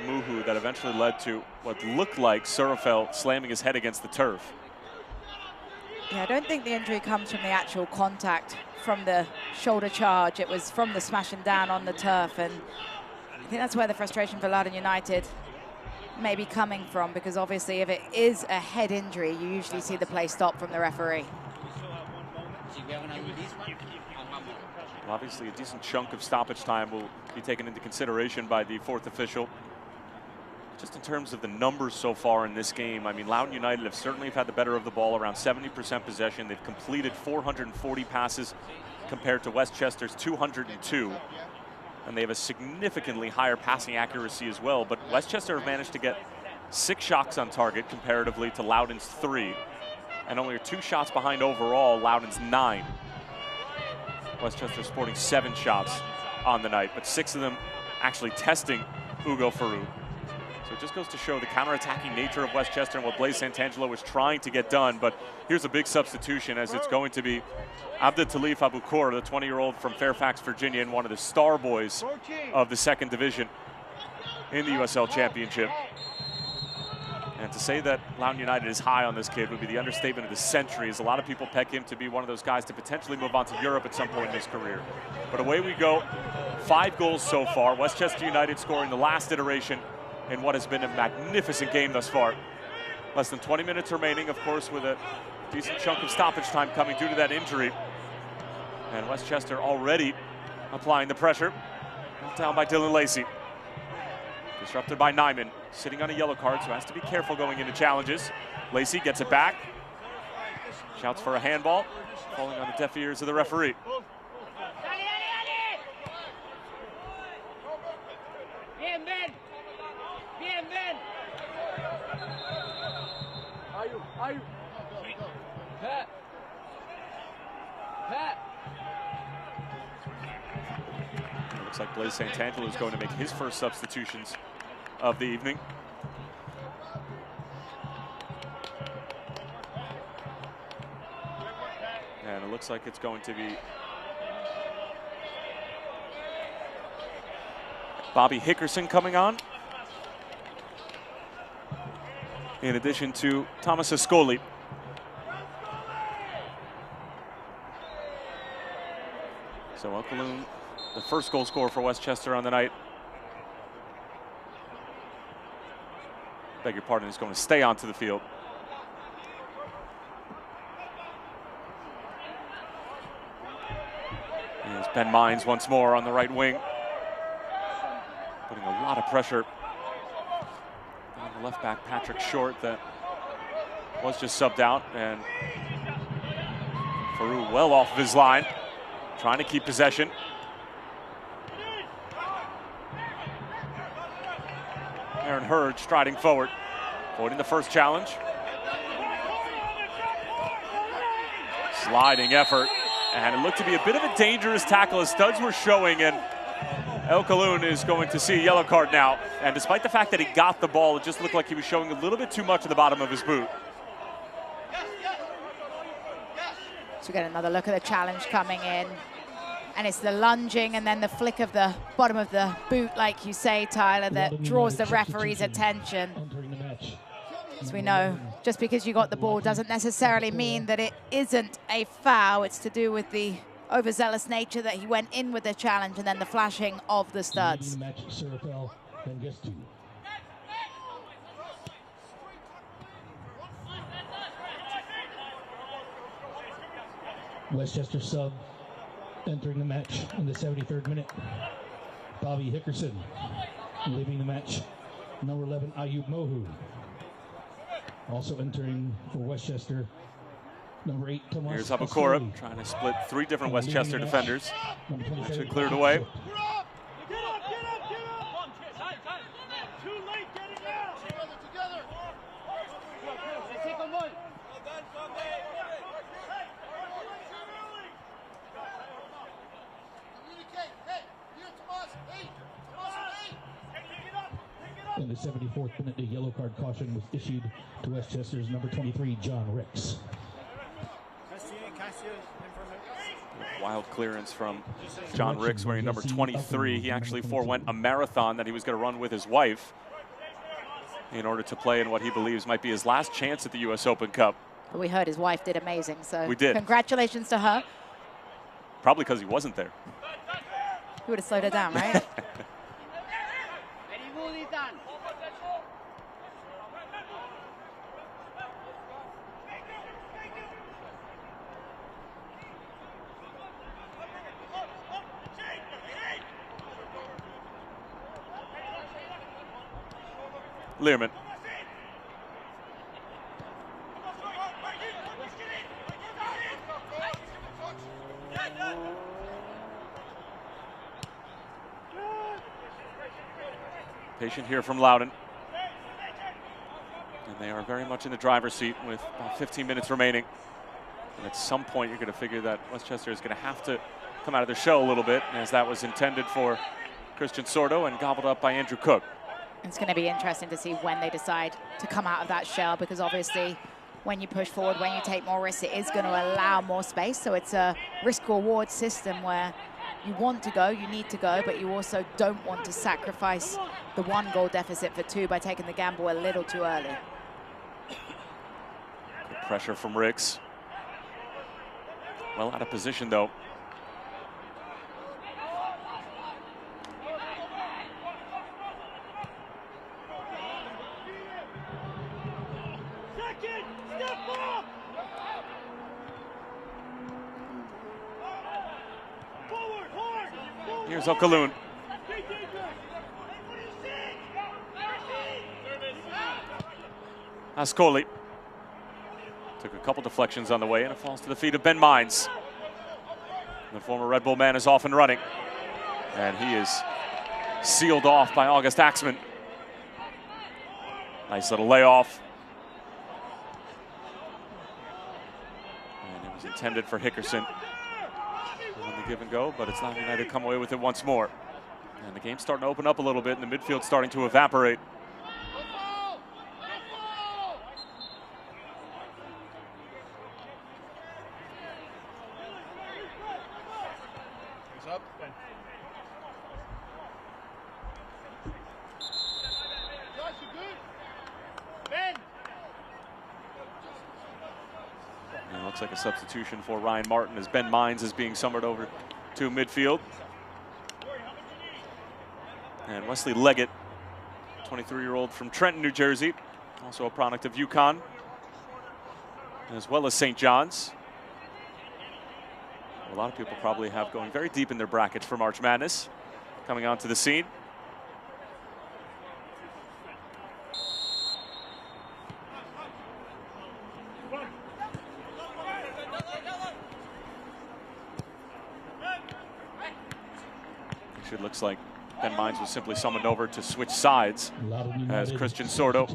Muhu that eventually led to what looked like Surafel slamming his head against the turf. Yeah, I don't think the injury comes from the actual contact from the shoulder charge. It was from the smashing down on the turf, and I think that's where the frustration for Loudon United may be coming from, because obviously if it is a head injury, you usually see the play stop from the referee. Obviously a decent chunk of stoppage time will be taken into consideration by the fourth official. Just in terms of the numbers so far in this game, I mean, Loudon United have certainly had the better of the ball, around 70% possession. They've completed 440 passes compared to Westchester's 202. And they have a significantly higher passing accuracy as well. But Westchester have managed to get 6 shots on target comparatively to Loudon's 3. And only 2 shots behind overall, Loudon's 9. Westchester sporting 7 shots on the night, but 6 of them actually testing Ugo Faru. So it just goes to show the counterattacking nature of Westchester and what Blaise Santangelo was trying to get done. But here's a big substitution, as it's going to be Abdeltalif Abukur, the 20-year-old from Fairfax, Virginia, and one of the star boys of the second division in the USL Championship. And to say that Loudon United is high on this kid would be the understatement of the century, as a lot of people peg him to be one of those guys to potentially move on to Europe at some point in his career. But away we go. 5 goals so far. Westchester United scoring the last iteration in what has been a magnificent game thus far. Less than 20 minutes remaining, of course, with a decent chunk of stoppage time coming due to that injury. And Westchester already applying the pressure. Down by Dylan Lacey. Disrupted by Nyman, sitting on a yellow card, so has to be careful going into challenges. Lacey gets it back. Shouts for a handball, falling on the deaf ears of the referee. Bien, Ben. Bien, Ben. Ayub. Pat. It looks like Blaise Santangelo is going to make his first substitutions of the evening. And it looks like it's going to be Bobby Hickerson coming on, in addition to Thomas Ascoli. So Loudoun, the first goal scorer for Westchester on the night. Beg your pardon, is going to stay onto the field. Here's Ben Mines once more on the right wing, putting a lot of pressure on the left back, Patrick Short, that was just subbed out, and Faroux well off of his line, trying to keep possession. Aaron Hurd striding forward, avoiding the first challenge. Sliding effort, and it looked to be a bit of a dangerous tackle as studs were showing, and Loudoun is going to see a yellow card now. And despite the fact that he got the ball, it just looked like he was showing a little bit too much at the bottom of his boot. So we get another look at the challenge coming in. And it's the lunging and then the flick of the bottom of the boot, like you say, Tyler, that draws the referee's attention. As we know, just because you got the ball doesn't necessarily mean that it isn't a foul. It's to do with the overzealous nature that he went in with the challenge and then the flashing of the studs. Westchester sub entering the match in the 73rd minute. Bobby Hickerson. Leaving the match, number 11, Ayub Mohu. Also entering for Westchester, number 8, Tomas. Here's Abukora trying to split 3 different Westchester defenders. Actually cleared away. In the 74th minute, a yellow card caution was issued to Westchester's number 23, John Ricks. Wild clearance from John Ricks wearing number 23. He actually forewent a marathon that he was going to run with his wife in order to play in what he believes might be his last chance at the U.S. Open Cup. But we heard his wife did amazing, so we did. Congratulations to her. Probably because he wasn't there. He would have slowed her down, right? Learman. Patient here from Loudon. And they are very much in the driver's seat with about 15 minutes remaining. And at some point, you're going to figure that Westchester is going to have to come out of their shell a little bit, as that was intended for Christian Sordo and gobbled up by Andrew Cook. It's going to be interesting to see when they decide to come out of that shell, because obviously when you push forward, when you take more risks, it is going to allow more space. So it's a risk-reward system where you want to go, you need to go, but you also don't want to sacrifice the 1-goal deficit for 2 by taking the gamble a little too early. Good pressure from Ricks. Well out of position, though. Here's Loudoun. Ascoli took a couple deflections on the way, and it falls to the feet of Ben Mines. The former Red Bull man is off and running, and he is sealed off by August Axman. Nice little layoff. And it was intended for Hickerson on the give and go, but it's not United to come away with it once more. And the game's starting to open up a little bit, and the midfield's starting to evaporate. Looks like a substitution for Ryan Martin as Ben Mines is being summoned over to midfield. And Wesley Leggett, 23-year-old from Trenton, New Jersey, also a product of UConn, as well as St. John's. A lot of people probably have going very deep in their brackets for March Madness, coming onto the scene. It looks like Ben Mines was simply summoned over to switch sides as Christian Sordo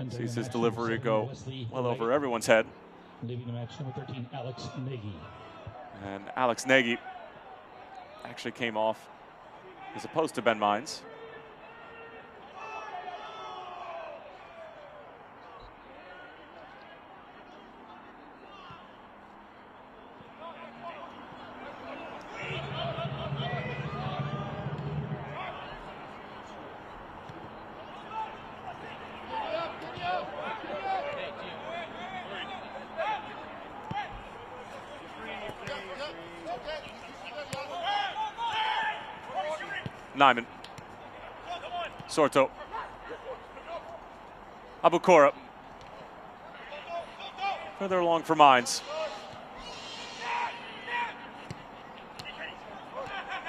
sees his delivery go well over everyone's head. Leaving the match, number 13, Alex Nagy. And Alex Nagy actually came off as opposed to Ben Mines. Nyman, Sorto, Abukora, further along for Mines.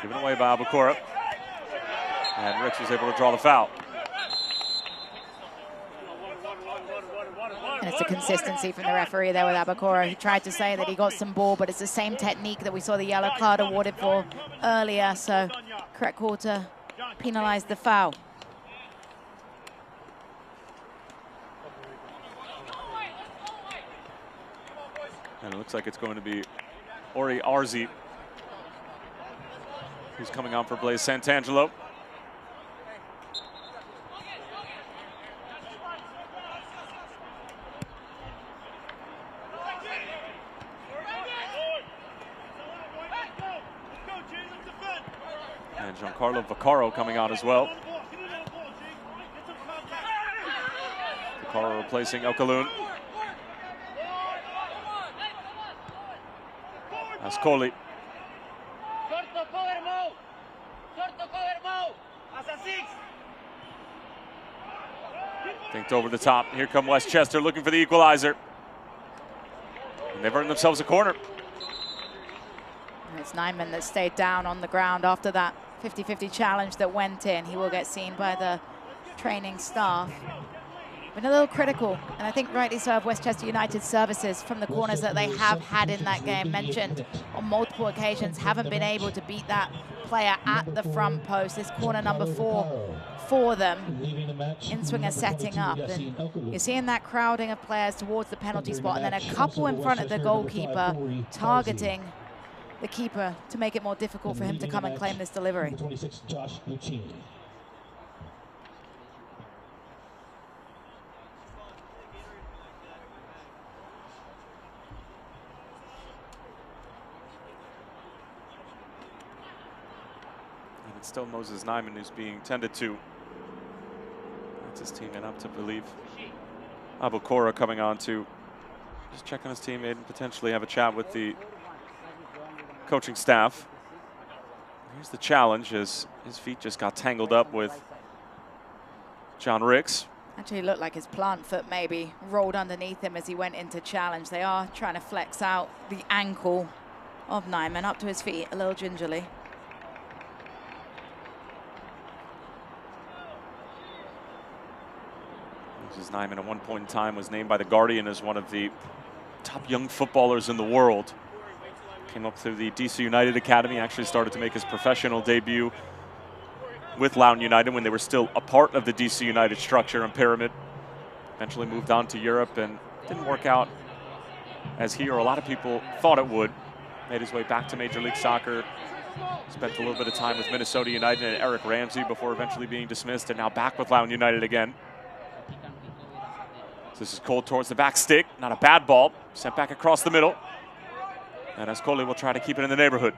Given away by Abukora, and Ricks was able to draw the foul. And it's the consistency from the referee there with Abukora. He tried to say that he got some ball, but it's the same technique that we saw the yellow card awarded for earlier. So correct call to penalize the foul. And it looks like it's going to be Ori Arzi who's coming on for Blaise Santangelo. And Giancarlo Vaccaro coming on as well. Vaccaro replacing Okaloun. Ascoli. Thinked over the top. Here come Westchester looking for the equalizer. And they've earned themselves a corner. And it's Nyman that stayed down on the ground after that 50-50 challenge that went in. He will get seen by the training staff. Been a little critical, and I think rightly so, of Westchester United's services from the corners that they have had in that game. Mentioned on multiple occasions, haven't been able to beat that player at the front post. This corner number 4 for them. In-swinger setting up, and you're seeing that crowding of players towards the penalty spot, and then a couple in front of the goalkeeper targeting the keeper to make it more difficult for him to come and claim this delivery. 26, Josh Lucchini. And it's still Moses Nyman who's being tended to. That's his teammate up to believe. Abukora coming on to just check on his teammate and potentially have a chat with the coaching staff. Here's the challenge as his feet just got tangled up with John Ricks. Actually looked like his plant foot maybe rolled underneath him as he went into challenge. They are trying to flex out the ankle of Nyman up to his feet a little gingerly. Moses Nyman at one point in time was named by The Guardian as one of the top young footballers in the world. Came up through the DC United Academy, actually started to make his professional debut with Loudoun United when they were still a part of the DC United structure and pyramid. Eventually moved on to Europe and didn't work out as he or a lot of people thought it would. Made his way back to Major League Soccer. Spent a little bit of time with Minnesota United and Eric Ramsey before eventually being dismissed, and now back with Loudoun United again. So this is Cole towards the back stick. Not a bad ball. Sent back across the middle. And Ascoli will try to keep it in the neighborhood.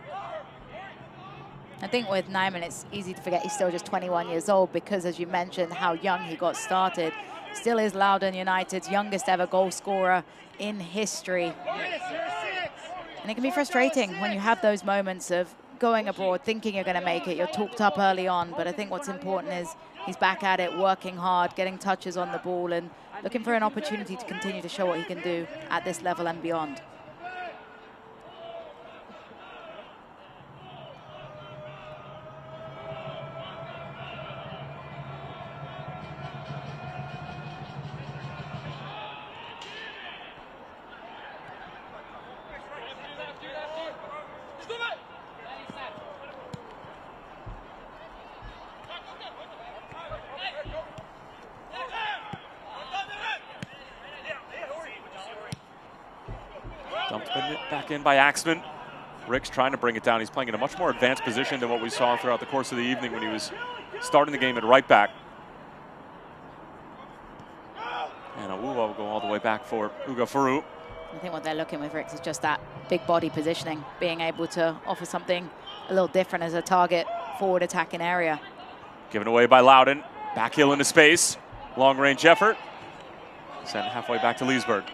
I think with Nyman, it's easy to forget he's still just 21 years old because, as you mentioned, how young he got started. still is Loudoun United's youngest ever goal scorer in history. And it can be frustrating when you have those moments of going abroad, thinking you're going to make it. You're talked up early on, but I think what's important is he's back at it, working hard, getting touches on the ball, and looking for an opportunity to continue to show what he can do at this level and beyond. Dumped back in by Axman. Rick's trying to bring it down. He's playing in a much more advanced position than what we saw throughout the course of the evening when he was starting the game at right back. And Awuwa will go all the way back for Ugo Faru. I think what they're looking with, Rick, is just that big body positioning, being able to offer something a little different as a target forward attacking area. Given away by Loudon. Back heel into space. Long range effort. Sent halfway back to Leesburg.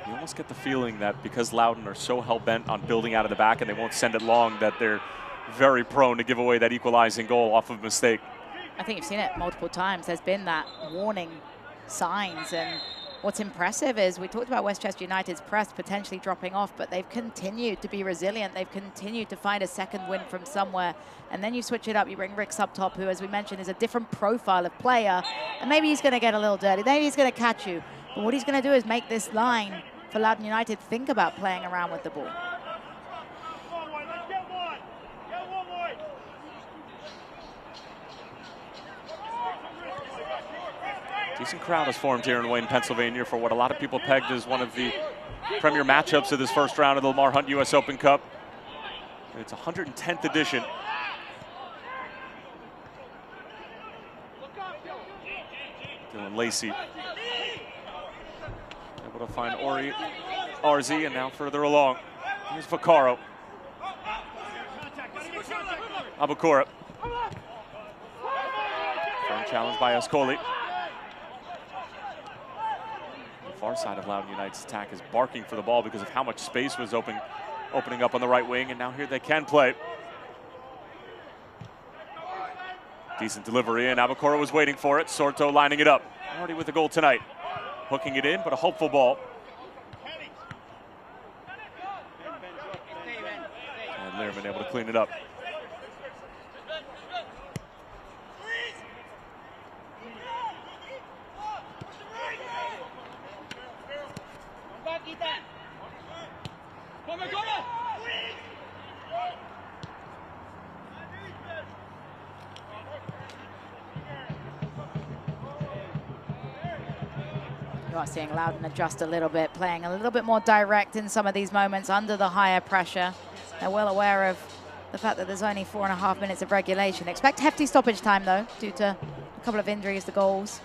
You almost get the feeling that because Loudon are so hell-bent on building out of the back and they won't send it long, that they're very prone to give away that equalizing goal off of a mistake. I think you've seen it multiple times. There's been that warning signs, and what's impressive is we talked about Westchester United's press potentially dropping off, but they've continued to be resilient. They've continued to find a second win from somewhere, and then you switch it up. You bring Ricks up top, who, as we mentioned, is a different profile of player, and maybe he's going to get a little dirty. Maybe he's going to catch you, but what he's going to do is make this line for Loudon United think about playing around with the ball. Decent crowd has formed here in Wayne, Pennsylvania for what a lot of people pegged as one of the premier matchups of this first round of the Lamar Hunt US Open Cup. And it's 110th edition. Dylan Lacey able to find RZ, and now further along. Here's Vaccaro. Abukora. Firm challenge by Ascoli. The far side of Loudoun United's attack is barking for the ball because of how much space was opening up on the right wing, and now here they can play. Decent delivery, and Abukora was waiting for it. Sorto lining it up. Already with a goal tonight. Hooking it in, but a hopeful ball. And Learman able to clean it up. You are seeing Loudon adjust a little bit, playing a little bit more direct in some of these moments under the higher pressure. They're well aware of the fact that there's only 4.5 minutes of regulation. Expect hefty stoppage time, though, due to a couple of injuries to goals.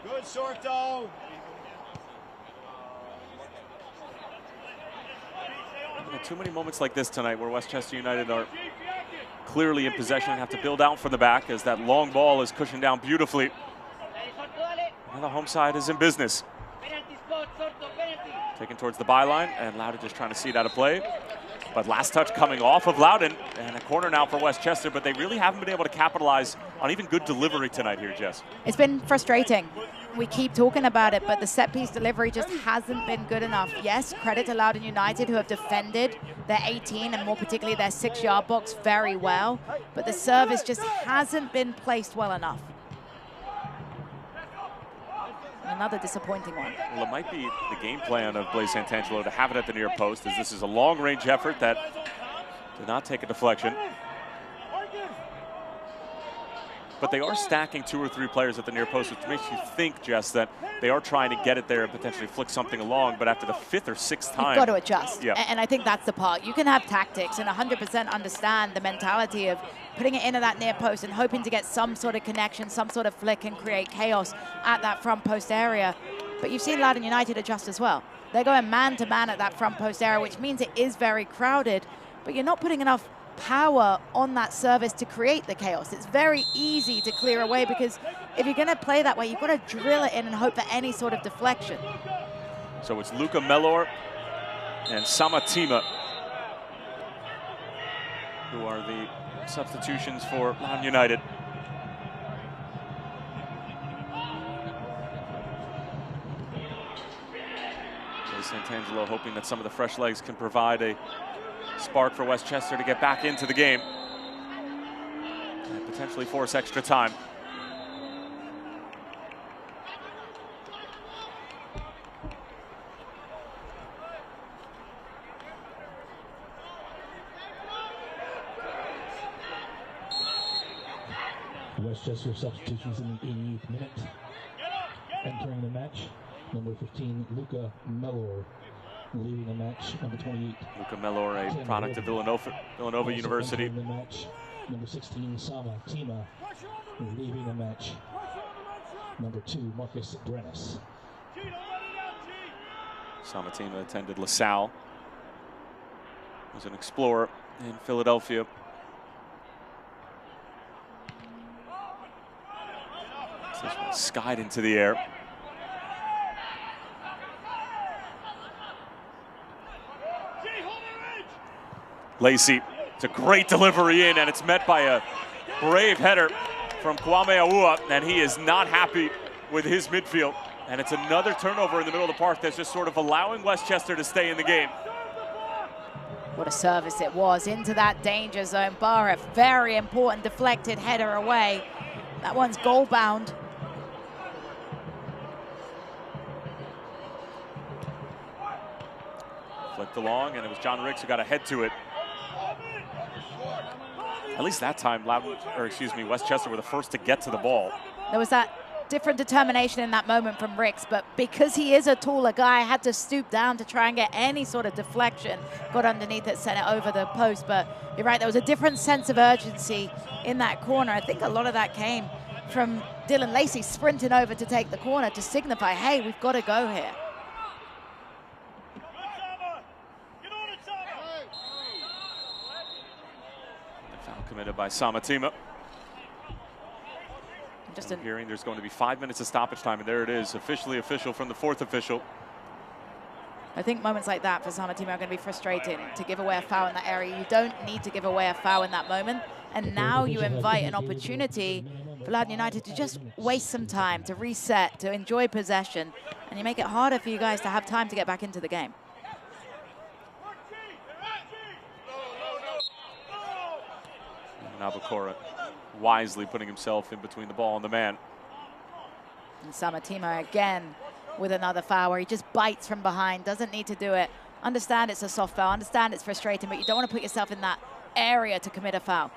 Good, Sorto. Too many moments like this tonight where Westchester United are clearly in possession and have to build out from the back as that long ball is cushioned down beautifully. Now the home side is in business. Taken towards the byline, and Loudon just trying to see it out of play. But last touch coming off of Loudon, and a corner now for Westchester, but they really haven't been able to capitalize on even good delivery tonight here, Jess. It's been frustrating. We keep talking about it, but the set-piece delivery just hasn't been good enough. Yes, credit to Loudoun United, who have defended their 18 and more particularly their 6-yard box very well, but the service just hasn't been placed well enough. Another disappointing one. Well, it might be the game plan of Blaise Santangelo to have it at the near post, as this is a long-range effort that did not take a deflection. but they are stacking 2 or 3 players at the near post, which makes you think, Jess, that they are trying to get it there and potentially flick something along, but after the 5th or 6th time. You've got to adjust. Yeah. And I think that's the part. You can have tactics and 100% understand the mentality of putting it into that near post and hoping to get some sort of connection, some sort of flick and create chaos at that front post area. But you've seen Loudoun United adjust as well. They're going man-to-man at that front post area, which means it is very crowded, but you're not putting enough power on that service to create the chaos. It's very easy to clear away because if you're going to play that way, you've got to drill it in and hope for any sort of deflection. So it's Luka Mellor and Samatima who are the substitutions for Loudoun United. Santangelo hoping that some of the fresh legs can provide a spark for Westchester to get back into the game and potentially force extra time. Westchester substitutions in the 88th minute. Entering the match, number 15, Luka Mellor. Leaving the match, number 28. Luka Mellor, a product of Villanova University. Entering the match, number 16, Samatima. Leaving the match, number 2, Marcus Drenis. Samatima attended LaSalle. Was an explorer in Philadelphia. This one skied into the air. Lacey, it's a great delivery in, and it's met by a brave header from Kwame Aua, and he is not happy with his midfield. And it's another turnover in the middle of the park that's just sort of allowing Westchester to stay in the game. What a service it was into that danger zone. Bar a very important deflected header away. That one's goal bound. Flicked along, and it was John Ricks who got a head to it. At least that time, Westchester were the first to get to the ball. There was that different determination in that moment from Ricks, but because he is a taller guy, had to stoop down to try and get any sort of deflection. Got underneath it, sent it over the post, but you're right, there was a different sense of urgency in that corner. I think a lot of that came from Dylan Lacey sprinting over to take the corner to signify, hey, we've got to go here. Committed by Samatima. Just hearing there's going to be 5 minutes of stoppage time, and there it is, officially official from the 4th official. I think moments like that for Samatima are going to be frustrating. To give away a foul in that area, you don't need to give away a foul in that moment. And now you invite an opportunity for Loudoun United to just waste some time, to reset, to enjoy possession, and you make it harder for you guys to have time to get back into the game. Nabokora wisely putting himself in between the ball and the man. And Samatima again with another foul where he just bites from behind, doesn't need to do it. Understand it's a soft foul, understand it's frustrating, but you don't want to put yourself in that area to commit a foul.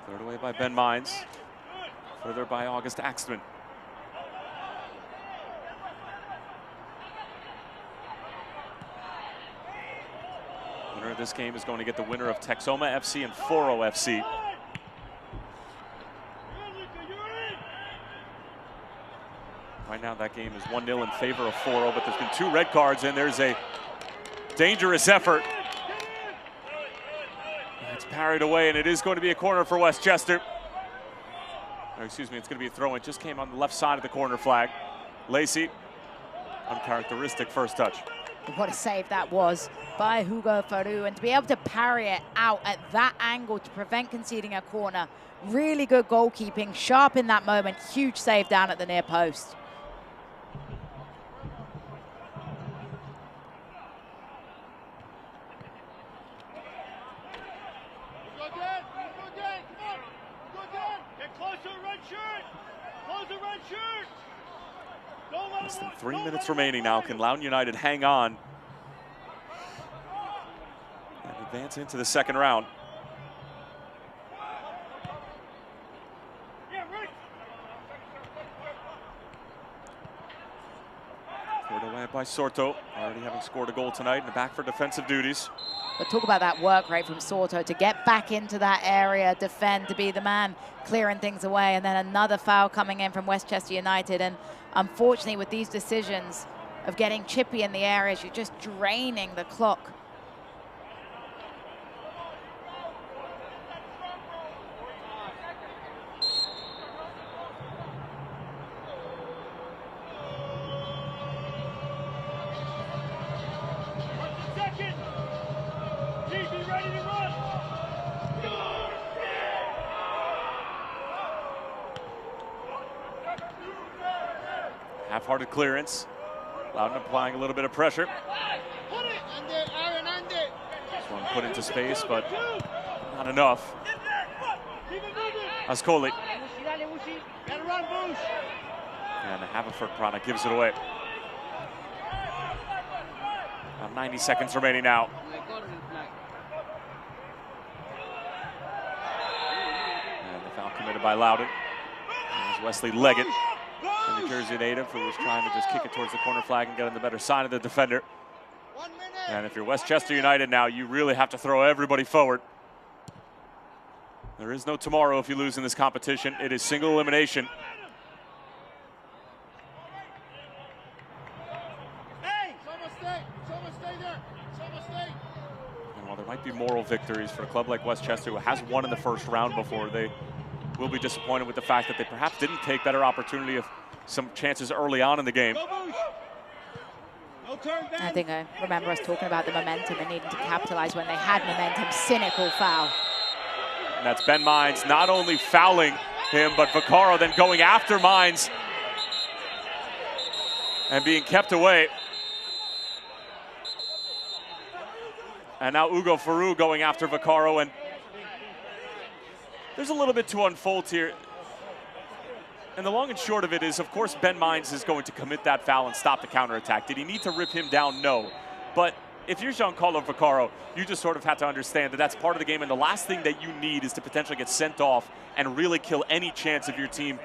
Third away by Ben Mines. Further by August Axtman. Winner of this game is going to get the winner of Texoma FC and Foro FC. Right now that game is 1-0 in favor of Foro, but there's been 2 red cards and there's a dangerous effort. It's parried away, and it is going to be a corner for Westchester. Or excuse me, it's going to be a throw. It just came on the left side of the corner flag. Lacey, uncharacteristic first touch. What a save that was by Hugo Faru, and to be able to parry it out at that angle to prevent conceding a corner. Really good goalkeeping, sharp in that moment, huge save down at the near post. Less than 3 minutes remaining now. Can Loudoun United hang on and advance into the second round? Cleared away by Sorto, already having scored a goal tonight and back for defensive duties. But talk about that work rate from Sorto to get back into that area, defend, to be the man clearing things away, and then another foul coming in from Westchester United. And unfortunately, with these decisions of getting chippy in the areas, you're just draining the clock. Half-hearted clearance. Loudon applying a little bit of pressure. This one put into space, but not enough. Ascoli. And the Haverford product gives it away. About 90 seconds remaining now. And the foul committed by Loudon. There's Wesley Leggett, the New Jersey native, who was trying to just kick it towards the corner flag and get on the better side of the defender. And if you're Westchester United now, you really have to throw everybody forward. There is no tomorrow if you lose in this competition. It is single elimination. And while there might be moral victories for a club like Westchester, who has won in the first round before, they will be disappointed with the fact that they perhaps didn't take better opportunity of some chances early on in the game. I think I remember us talking about the momentum and needing to capitalize when they had momentum. Cynical foul. And that's Ben Mines not only fouling him, but Vaccaro then going after Mines and being kept away. And now Ugo Faru going after Vaccaro, and there's a little bit to unfold here. And the long and short of it is, of course, Ben Mines is going to commit that foul and stop the counterattack. Did he need to rip him down? No. But if you're Giancarlo Vaccaro, you just sort of have to understand that that's part of the game, and the last thing that you need is to potentially get sent off and really kill any chance of your team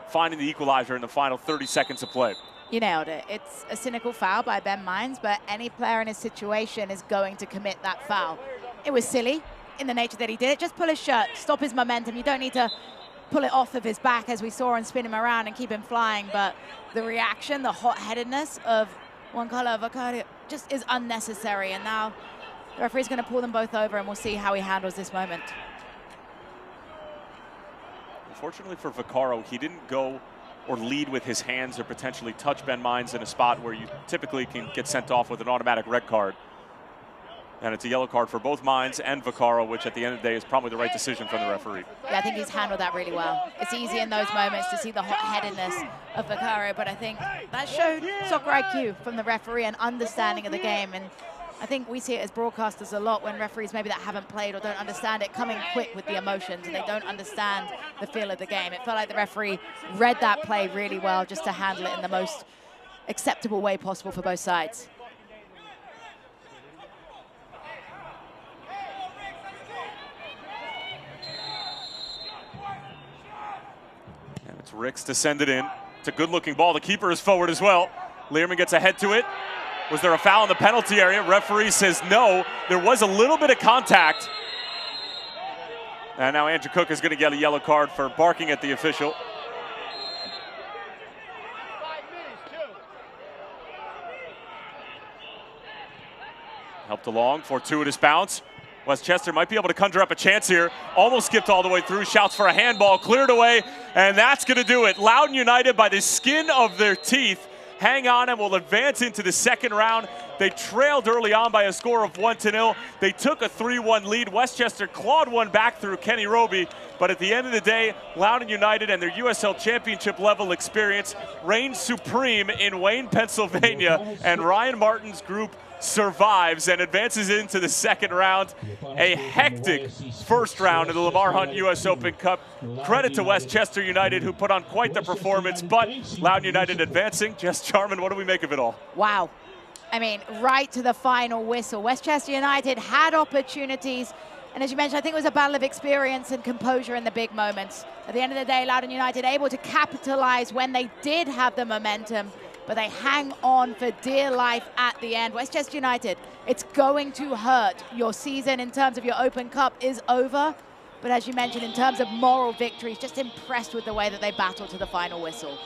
finding the equalizer in the final 30 seconds of play. You nailed it. It's a cynical foul by Ben Mines, but any player in his situation is going to commit that foul. It was silly in the nature that he did it. Just pull his shirt, stop his momentum. You don't need to pull it off of his back, as we saw, and spin him around and keep him flying. But the reaction, the hot-headedness of Giancarlo Vaccaro just is unnecessary. And now the referee's going to pull them both over, and we'll see how he handles this moment. Unfortunately for Vaccaro, he didn't go or lead with his hands or potentially touch Ben Mines in a spot where you typically can get sent off with an automatic red card. And it's a yellow card for both Mines and Vaccaro, which at the end of the day is probably the right decision from the referee. Yeah, I think he's handled that really well. It's easy in those moments to see the hot-headedness of Vaccaro, but I think that showed soccer IQ from the referee and understanding of the game. And I think we see it as broadcasters a lot when referees maybe that haven't played or don't understand it, coming quick with the emotions, and they don't understand the feel of the game. It felt like the referee read that play really well just to handle it in the most acceptable way possible for both sides. It's Ricks to send it in. It's a good-looking ball. The keeper is forward as well. Learman gets ahead to it. Was there a foul in the penalty area? Referee says no. There was a little bit of contact. And now Andrew Cook is going to get a yellow card for barking at the official. Helped along, fortuitous bounce. Westchester might be able to conjure up a chance here. Almost skipped all the way through, shouts for a handball, cleared away, and that's going to do it. Loudoun United, by the skin of their teeth, hang on and will advance into the second round. They trailed early on by a score of 1-0. They took a 3-1 lead. Westchester clawed one back through Kenny Roby, but at the end of the day, Loudoun United and their USL Championship level experience reigned supreme in Wayne, Pennsylvania, and Ryan Martin's group survives and advances into the second round. A hectic first round of the Lamar Hunt US Open Cup. Credit to Westchester United, who put on quite the performance, but Loudoun United advancing. Jess Jarman, what do we make of it all? Wow. I mean, right to the final whistle. Westchester United had opportunities, and as you mentioned, I think it was a battle of experience and composure in the big moments. At the end of the day, Loudoun United able to capitalize when they did have the momentum, but they hang on for dear life at the end. Westchester United, it's going to hurt. Your season in terms of your Open Cup is over, but as you mentioned, in terms of moral victories, just impressed with the way that they battled to the final whistle.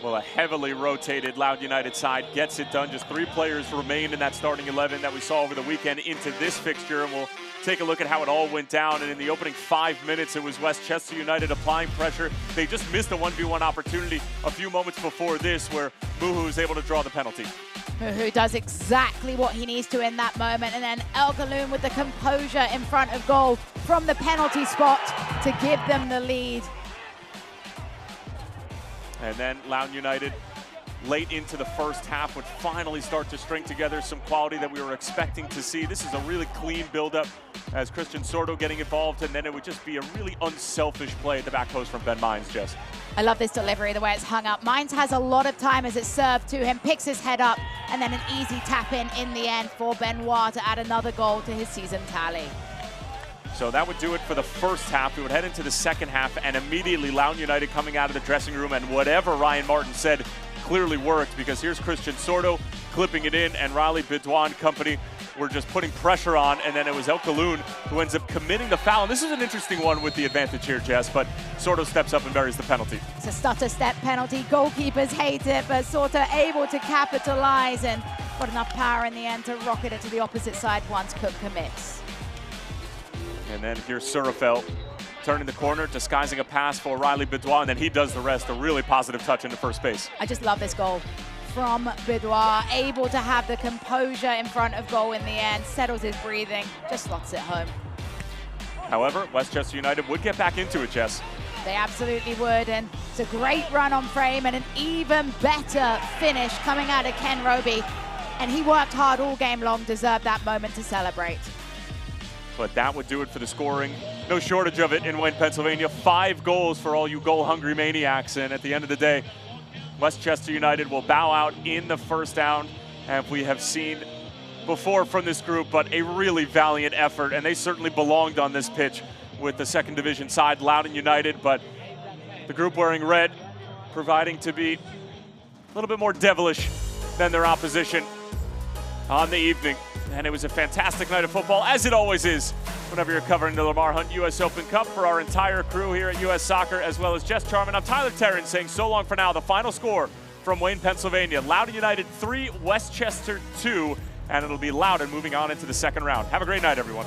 Well, a heavily rotated Loudoun United side gets it done. Just 3 players remain in that starting 11 that we saw over the weekend into this fixture, and we'll take a look at how it all went down. And in the opening 5 minutes, it was Westchester United applying pressure. They just missed a 1v1 opportunity a few moments before this, where Muhu is able to draw the penalty. Muhu does exactly what he needs to in that moment, and then Loudon with the composure in front of goal from the penalty spot to give them the lead. And then Loudoun United, late into the first half, would finally start to string together some quality that we were expecting to see. This is a really clean build-up as Christian Sordo getting involved, and then it would just be a really unselfish play at the back post from Ben Mines, Jess. I love this delivery, the way it's hung up. Mines has a lot of time as it's served to him, picks his head up, and then an easy tap in the end for Benoit to add another goal to his season tally. So that would do it for the first half. We would head into the second half, and immediately Loudoun United coming out of the dressing room, and whatever Ryan Martin said clearly worked, because here's Christian Sordo clipping it in, and Riley Bidouin and company were just putting pressure on, and then it was Loudon who ends up committing the foul. And this is an interesting one with the advantage here, Jess, but Sordo steps up and buries the penalty. It's a stutter step penalty. Goalkeepers hate it, but Sordo able to capitalize and got enough power in the end to rocket it to the opposite side once Cook commits. And then here's Surafel turning the corner, disguising a pass for Riley Bidouin, and then he does the rest. A really positive touch into first base. I just love this goal from Bidouin, able to have the composure in front of goal in the end, settles his breathing, just slots it home. However, Westchester United would get back into it, Jess. They absolutely would, and it's a great run on frame and an even better finish coming out of Ken Roby. And he worked hard all game long, deserved that moment to celebrate. But that would do it for the scoring. No shortage of it in Wayne, Pennsylvania. 5 goals for all you goal-hungry maniacs. And at the end of the day, Westchester United will bow out in the first round, as we have seen before from this group, but a really valiant effort. And they certainly belonged on this pitch with the second division side, Loudoun United. But the group wearing red, providing to be a little bit more devilish than their opposition on the evening. And it was a fantastic night of football, as it always is, whenever you're covering the Lamar Hunt US Open Cup. For our entire crew here at US Soccer, as well as Jess Jarman, I'm Tyler Terran saying so long for now. The final score from Wayne, Pennsylvania, Loudoun United 3, Westchester 2, and it'll be Loudon moving on into the second round. Have a great night, everyone.